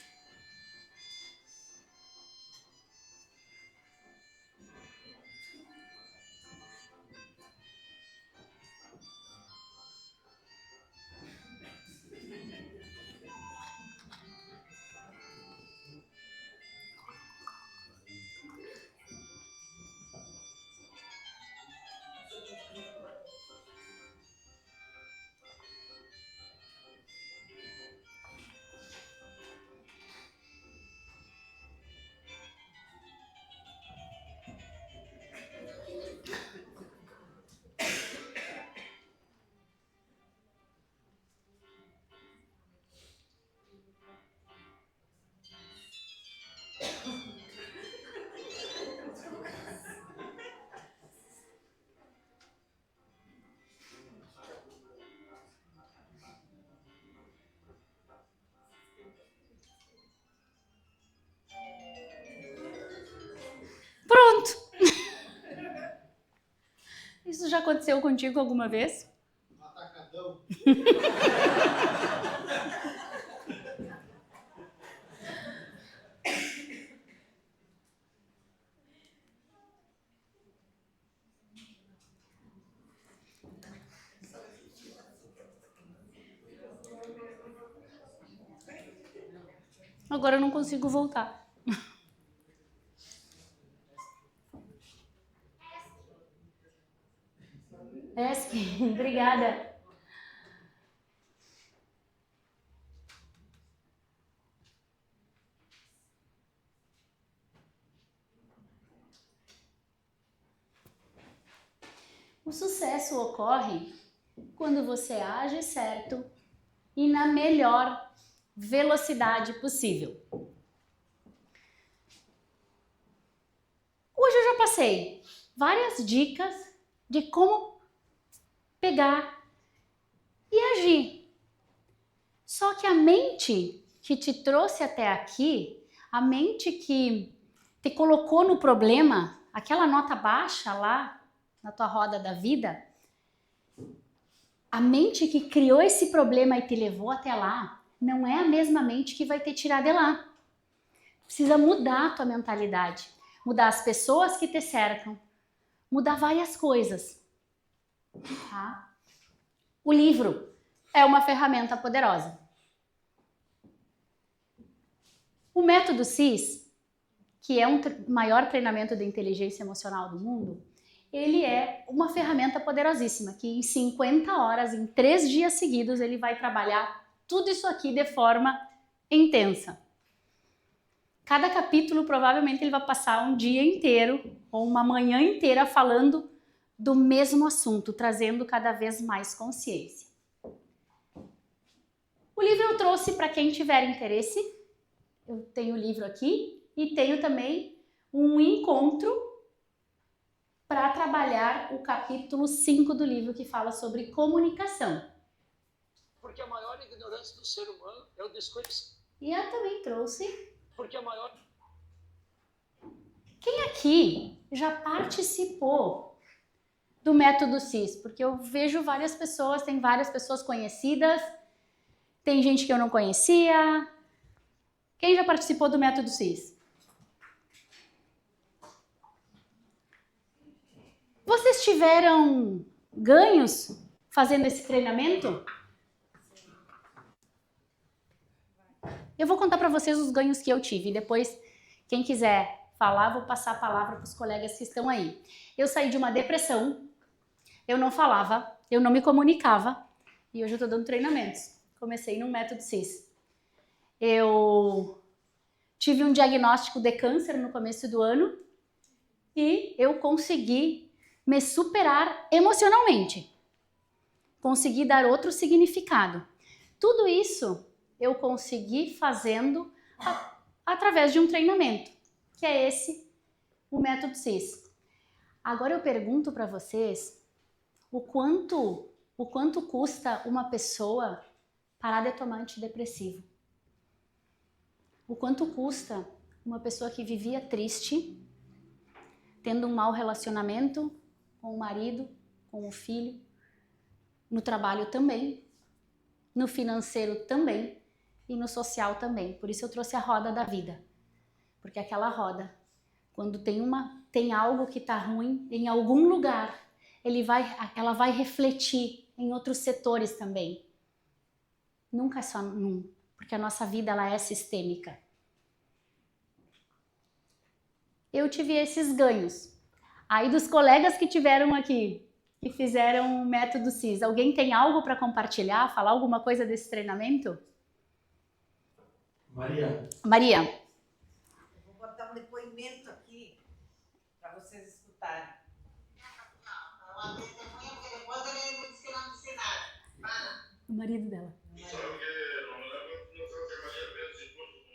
Pronto! Isso já aconteceu contigo alguma vez? Atacadão. Agora eu não consigo voltar. Eski, obrigada. O sucesso ocorre quando você age certo e na melhor velocidade possível. Hoje eu já passei várias dicas de como pegar e agir. Só que a mente que te trouxe até aqui, a mente que te colocou no problema, aquela nota baixa lá na tua roda da vida, a mente que criou esse problema e te levou até lá, não é a mesma mente que vai te tirar de lá. Precisa mudar a tua mentalidade, mudar as pessoas que te cercam, mudar várias coisas. Tá? O livro é uma ferramenta poderosa. O método CIS, que é o maior treinamento de inteligência emocional do mundo, ele é uma ferramenta poderosíssima, que em 50 horas, em 3 dias seguidos, ele vai trabalhar tudo isso aqui de forma intensa. Cada capítulo, provavelmente, ele vai passar um dia inteiro ou uma manhã inteira falando do mesmo assunto, trazendo cada vez mais consciência. O livro eu trouxe para quem tiver interesse. Eu tenho o livro aqui e tenho também um encontro para trabalhar o capítulo 5 do livro, que fala sobre comunicação. Porque a maior ignorância do ser humano é o desconhecimento. E eu também trouxe. Porque a maior... Quem aqui já participou do método CIS? Porque eu vejo várias pessoas, tem várias pessoas conhecidas, tem gente que eu não conhecia. Quem já participou do método CIS? Vocês tiveram ganhos fazendo esse treinamento? Eu vou contar para vocês os ganhos que eu tive. Depois, quem quiser falar, vou passar a palavra para os colegas que estão aí. Eu saí de uma depressão, eu não falava, eu não me comunicava e hoje eu estou dando treinamentos. Comecei no método CIS. Eu tive um diagnóstico de câncer no começo do ano e eu consegui me superar emocionalmente. Consegui dar outro significado. Tudo isso eu consegui fazendo através de um treinamento, que é esse, o método CIS. Agora eu pergunto para vocês o quanto custa uma pessoa parar de tomar antidepressivo. O quanto custa uma pessoa que vivia triste, tendo um mau relacionamento com o marido, com o filho, no trabalho também, no financeiro também e no social também. Por isso eu trouxe a roda da vida. Porque aquela roda, quando tem algo que está ruim, em algum lugar, ela vai refletir em outros setores também. Nunca é só num, porque a nossa vida ela é sistêmica. Eu tive esses ganhos. Aí dos colegas que tiveram aqui, que fizeram o método CIS, alguém tem algo para compartilhar, falar alguma coisa desse treinamento? Maria. Eu vou botar um depoimento aqui para vocês escutarem. Uma testemunha, porque depois ele me disse que não disse nada. O marido dela. Sabe que não me lembro, não sabe que a Maria fez esse curso com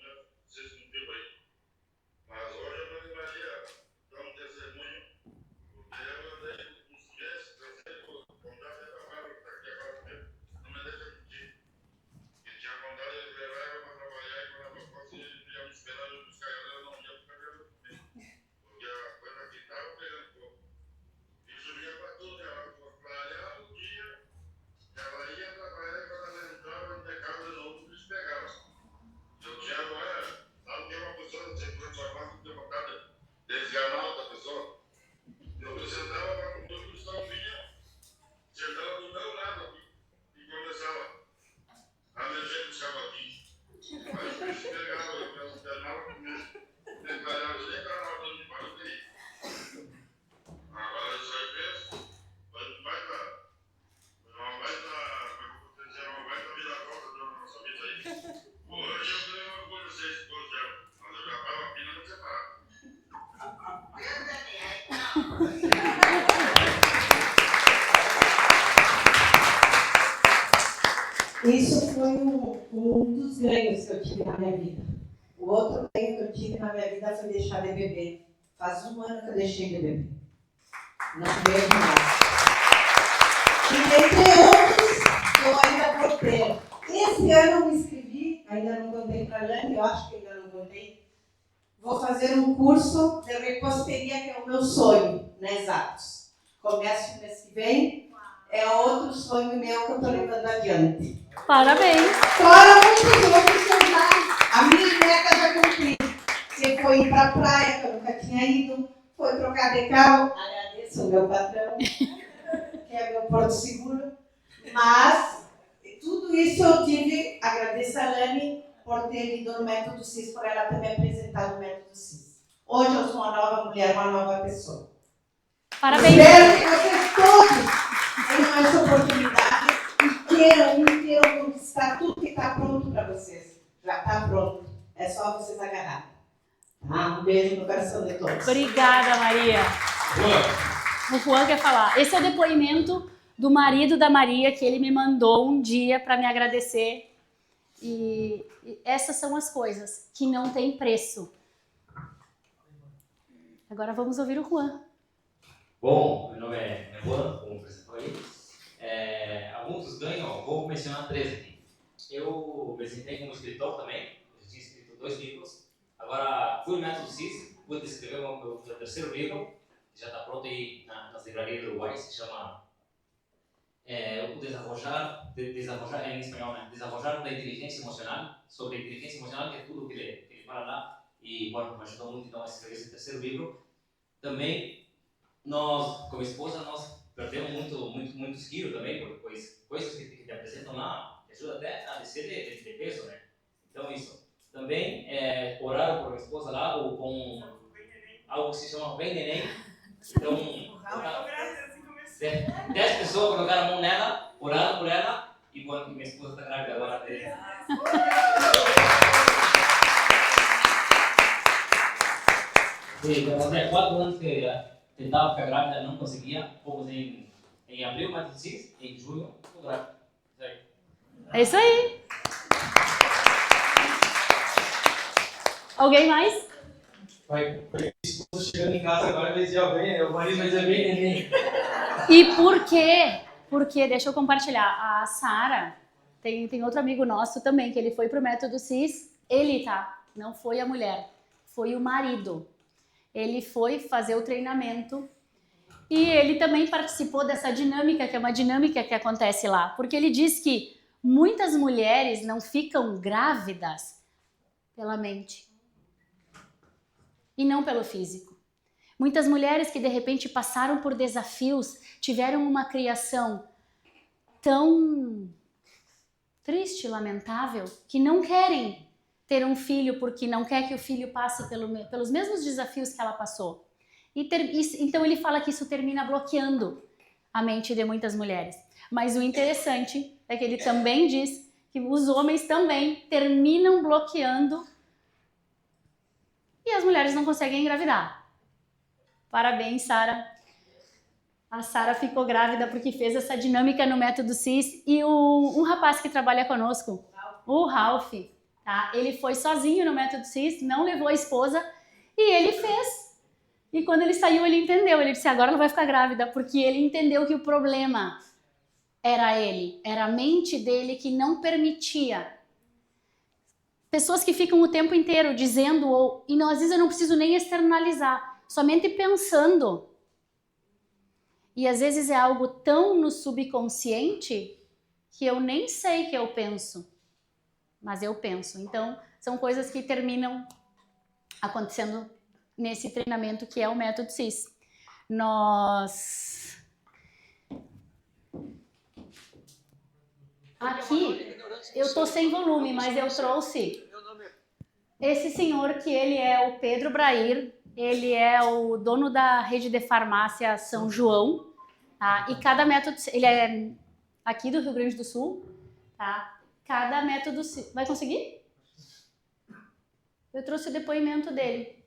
vocês contigo aí. Mas hoje a Maria dá um testemunho, porque ela daí nos conhece, trazer contar até a Bárbara que está aqui agora comigo, não me deixa mentir. E tinha contado ele levar ela para trabalhar e quando ela fosse, ele ia me esperar eu buscar ela não ia ficar ela comigo. Porque a coisa aqui estava pegando fogo. E subia para tudo, ela foi trabalhar o dia, ela ia trabalhar e quando ela entrava, Isso foi um dos ganhos que eu tive na minha vida. O outro ganho que eu tive na minha vida foi deixar de beber. Faz 1 ano que eu deixei de beber. Não bebo mais. E entre outros, eu ainda vou ter. Esse ano eu me inscrevi, ainda não contei para a Lani, eu acho que ainda não contei. Vou fazer um curso de reposteria, que é o meu sonho, na Exatos. Começo no mês que vem. É outro sonho meu que eu estou levando adiante. Parabéns! Fora muitos outros que eu já... A minha meta já cumpri. Que foi ir para a praia, que eu nunca tinha ido. Foi trocar de carro. Agradeço ao meu patrão, que é meu porto seguro. Mas, tudo isso eu tive... Agradeço a Lani por ter ido no Método CIS, por ela ter me apresentado o Método CIS. Hoje eu sou uma nova mulher, uma nova pessoa. Parabéns! Espero que vocês todos tenham essa oportunidade e queiram conquistar tudo que está pronto para vocês. Já está pronto. É só vocês agarrarem. Tá? Um beijo no coração de todos. Obrigada, Maria. O Juan quer falar. Esse é o depoimento do marido da Maria, que ele me mandou um dia para me agradecer. E essas são as coisas que não tem preço. Agora vamos ouvir o Juan. Bom, meu nome é Juan, como apresentou aí. Alguns dos ganhos, vou mencionar 3 aqui. Eu me apresentei como escritor também, eu tinha escrito 2 livros. Agora fui no Método CIS, pude escrever o meu 3º livro, já está pronto aí nas livrarias do Uruguai, se chama o Desarrollar em espanhol, né? Desarrollar da inteligência emocional, sobre a inteligência emocional, que é tudo que ele fala lá. E, bueno, me ajudou muito então a escrever esse 3º livro. Também, nós, como esposa, nós perdemos muitos quilos também, porque coisas que te apresentam lá, te ajudam até a descer de peso, né? Então, isso. Também, oraram por minha esposa lá, ou com algo que se chama Bem Neném. Então, 10 pessoas colocaram a mão nela, oraram por ela, e bueno, minha esposa está grávida agora. Fazia 4 anos que tentava ficar grávida, não conseguia. Fomos em abril, mas em junho, estou grávida. É isso aí. Alguém mais? Vai, esposa chegando em casa agora, vai dizer bem, o marido vai dizer bem neném. E por quê? Porque, deixa eu compartilhar, a Sara, tem outro amigo nosso também, que ele foi pro Método CIS, ele, tá? Não foi a mulher, foi o marido. Ele foi fazer o treinamento e ele também participou dessa dinâmica, que é uma dinâmica que acontece lá, porque ele diz que muitas mulheres não ficam grávidas pela mente e não pelo físico. Muitas mulheres que de repente passaram por desafios, tiveram uma criação tão triste, lamentável, que não querem ter um filho porque não quer que o filho passe pelos mesmos desafios que ela passou. Então ele fala que isso termina bloqueando a mente de muitas mulheres. Mas o interessante é que ele também diz que os homens também terminam bloqueando e as mulheres não conseguem engravidar. Parabéns, Sara. A Sara ficou grávida porque fez essa dinâmica no Método CIS. E um rapaz que trabalha conosco, o Ralph, tá? Ele foi sozinho no Método CIS, não levou a esposa e ele fez. E quando ele saiu, ele entendeu. Ele disse, agora ela vai ficar grávida, porque ele entendeu que o problema era ele, era a mente dele que não permitia. Pessoas que ficam o tempo inteiro dizendo, e às vezes eu não preciso nem externalizar, somente pensando. E às vezes é algo tão no subconsciente que eu nem sei que eu penso, mas eu penso. Então, são coisas que terminam acontecendo nesse treinamento que é o Método CIS. Aqui, eu tô sem volume, mas eu trouxe esse senhor que ele é o Pedro Brair, ele é o dono da rede de farmácia São João, tá? E cada método, ele é aqui do Rio Grande do Sul, tá? Cada método, vai conseguir? Eu trouxe o depoimento dele.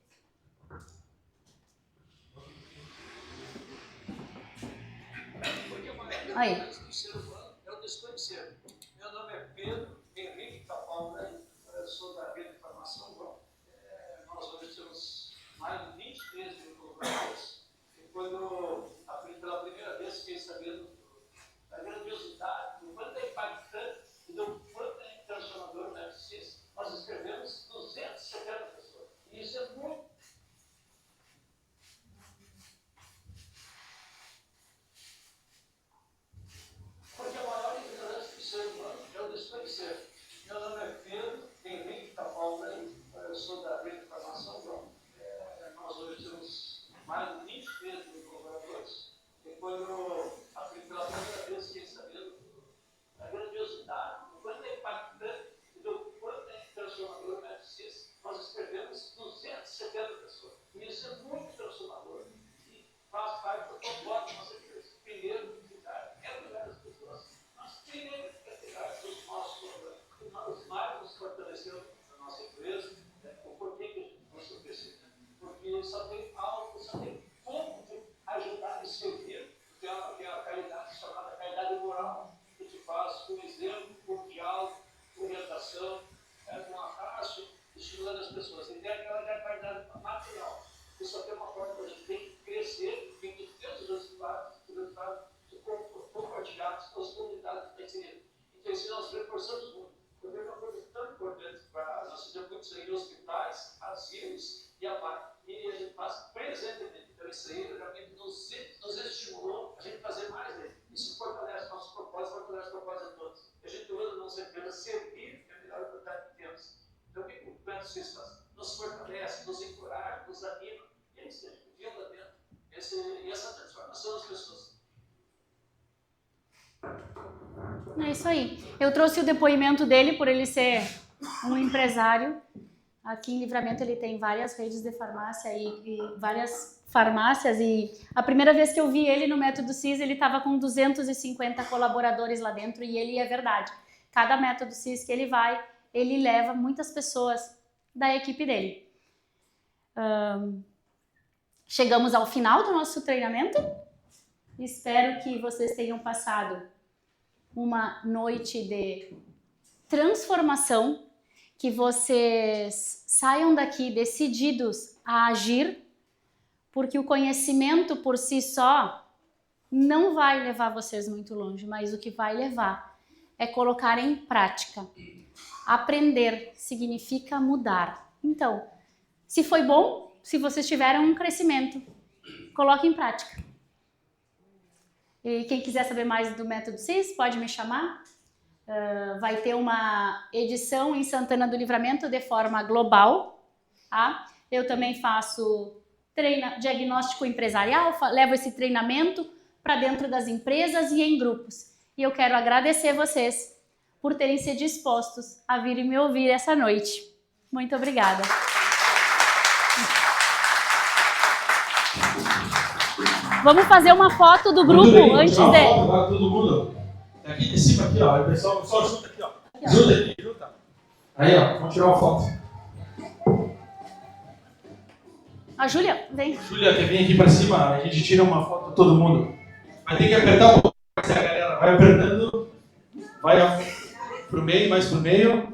Aí. É o desconhecido. Meu nome é Pedro. Pedro Henrique Capaldi, sou da rede de farmácia. Nós hoje temos mais de 23 mil colaboradores. E quando pela primeira vez fiquei sabendo da grandiosidade, do quanto é impactante e do quanto é transformador na FCIS, nós escrevemos 270 pessoas. E isso é muito. Porque a maior ignorância do ser humano é o desconhecer. Meu nome é Pedro Henrique Capaldi, eu sou da rede de farmácia. Nós hoje temos mais de 23 mil colaboradores. E quando pela primeira vez fiquei sabendo da grandiosidade, do quanto é impactante e do quanto é transformador na FCIS, nós escrevemos 270 pessoas. E isso é muito transformador. E faz parte do propósito da nossa empresa. Primeiro, cuidar das pessoas. Nós primeiro cuidar dos nossos colaboradores. Os mais nos fortaleceram na nossa empresa. O porquê que a gente conseguiu crescer? Porque só tem algo, só tem como ajudar e servir. Tem a caridade chamada caridade moral, que te faz com exemplo, com diálogo, com orientação, com abraço, estimulando as pessoas. E tem aquela caridade material, que só tem uma forma para a gente tem que crescer, tem que ter os resultados compartilhados com as comunidades da igreja. Então, isso nós reforçamos muito. Porque é uma coisa tão importante para nós fazermos muito isso aí em hospitais, asilos e a PAC. E a gente faz presentemente. Então, isso aí realmente nos estimulou a gente fazer mais dele. Isso fortalece nossos propósitos, fortalece os propósitos de todos. A gente usa a nossa empresa servir, que é a melhor oportunidade que temos. Então, o que o Plano Suíço faz? Nos fortalece, nos encoraja, nos anima. E é isso, a gente viu lá dentro. E essa transformação das pessoas. É isso aí. Eu trouxe o depoimento dele por ele ser um empresário. Aqui em Livramento ele tem várias redes de farmácia e várias farmácias. E a primeira vez que eu vi ele no Método CIS, ele estava com 250 colaboradores lá dentro. E ele é verdade. Cada Método CIS que ele vai, ele leva muitas pessoas da equipe dele. Chegamos ao final do nosso treinamento. Espero que vocês tenham passado uma noite de transformação, que vocês saiam daqui decididos a agir, porque o conhecimento por si só não vai levar vocês muito longe, mas o que vai levar é colocar em prática. Aprender significa mudar. Então, se foi bom, se vocês tiveram um crescimento, coloque em prática. E quem quiser saber mais do Método CIS, pode me chamar. Vai ter uma edição em Santana do Livramento de forma global. Tá? Eu também faço diagnóstico empresarial, levo esse treinamento para dentro das empresas e em grupos. E eu quero agradecer vocês por terem se dispostos a vir e me ouvir essa noite. Muito obrigada. Vamos fazer uma foto do grupo antes de... Agora todo mundo. Aqui de cima, aqui, ó. O pessoal só junta aqui, ó. Junta aqui, junta. Aí, ó. Vamos tirar uma foto. A Júlia, vem. Júlia, quer vir aqui pra cima? A gente tira uma foto de todo mundo. Vai ter que apertar um pouco. A galera vai apertando. Vai pro meio, mais pro meio.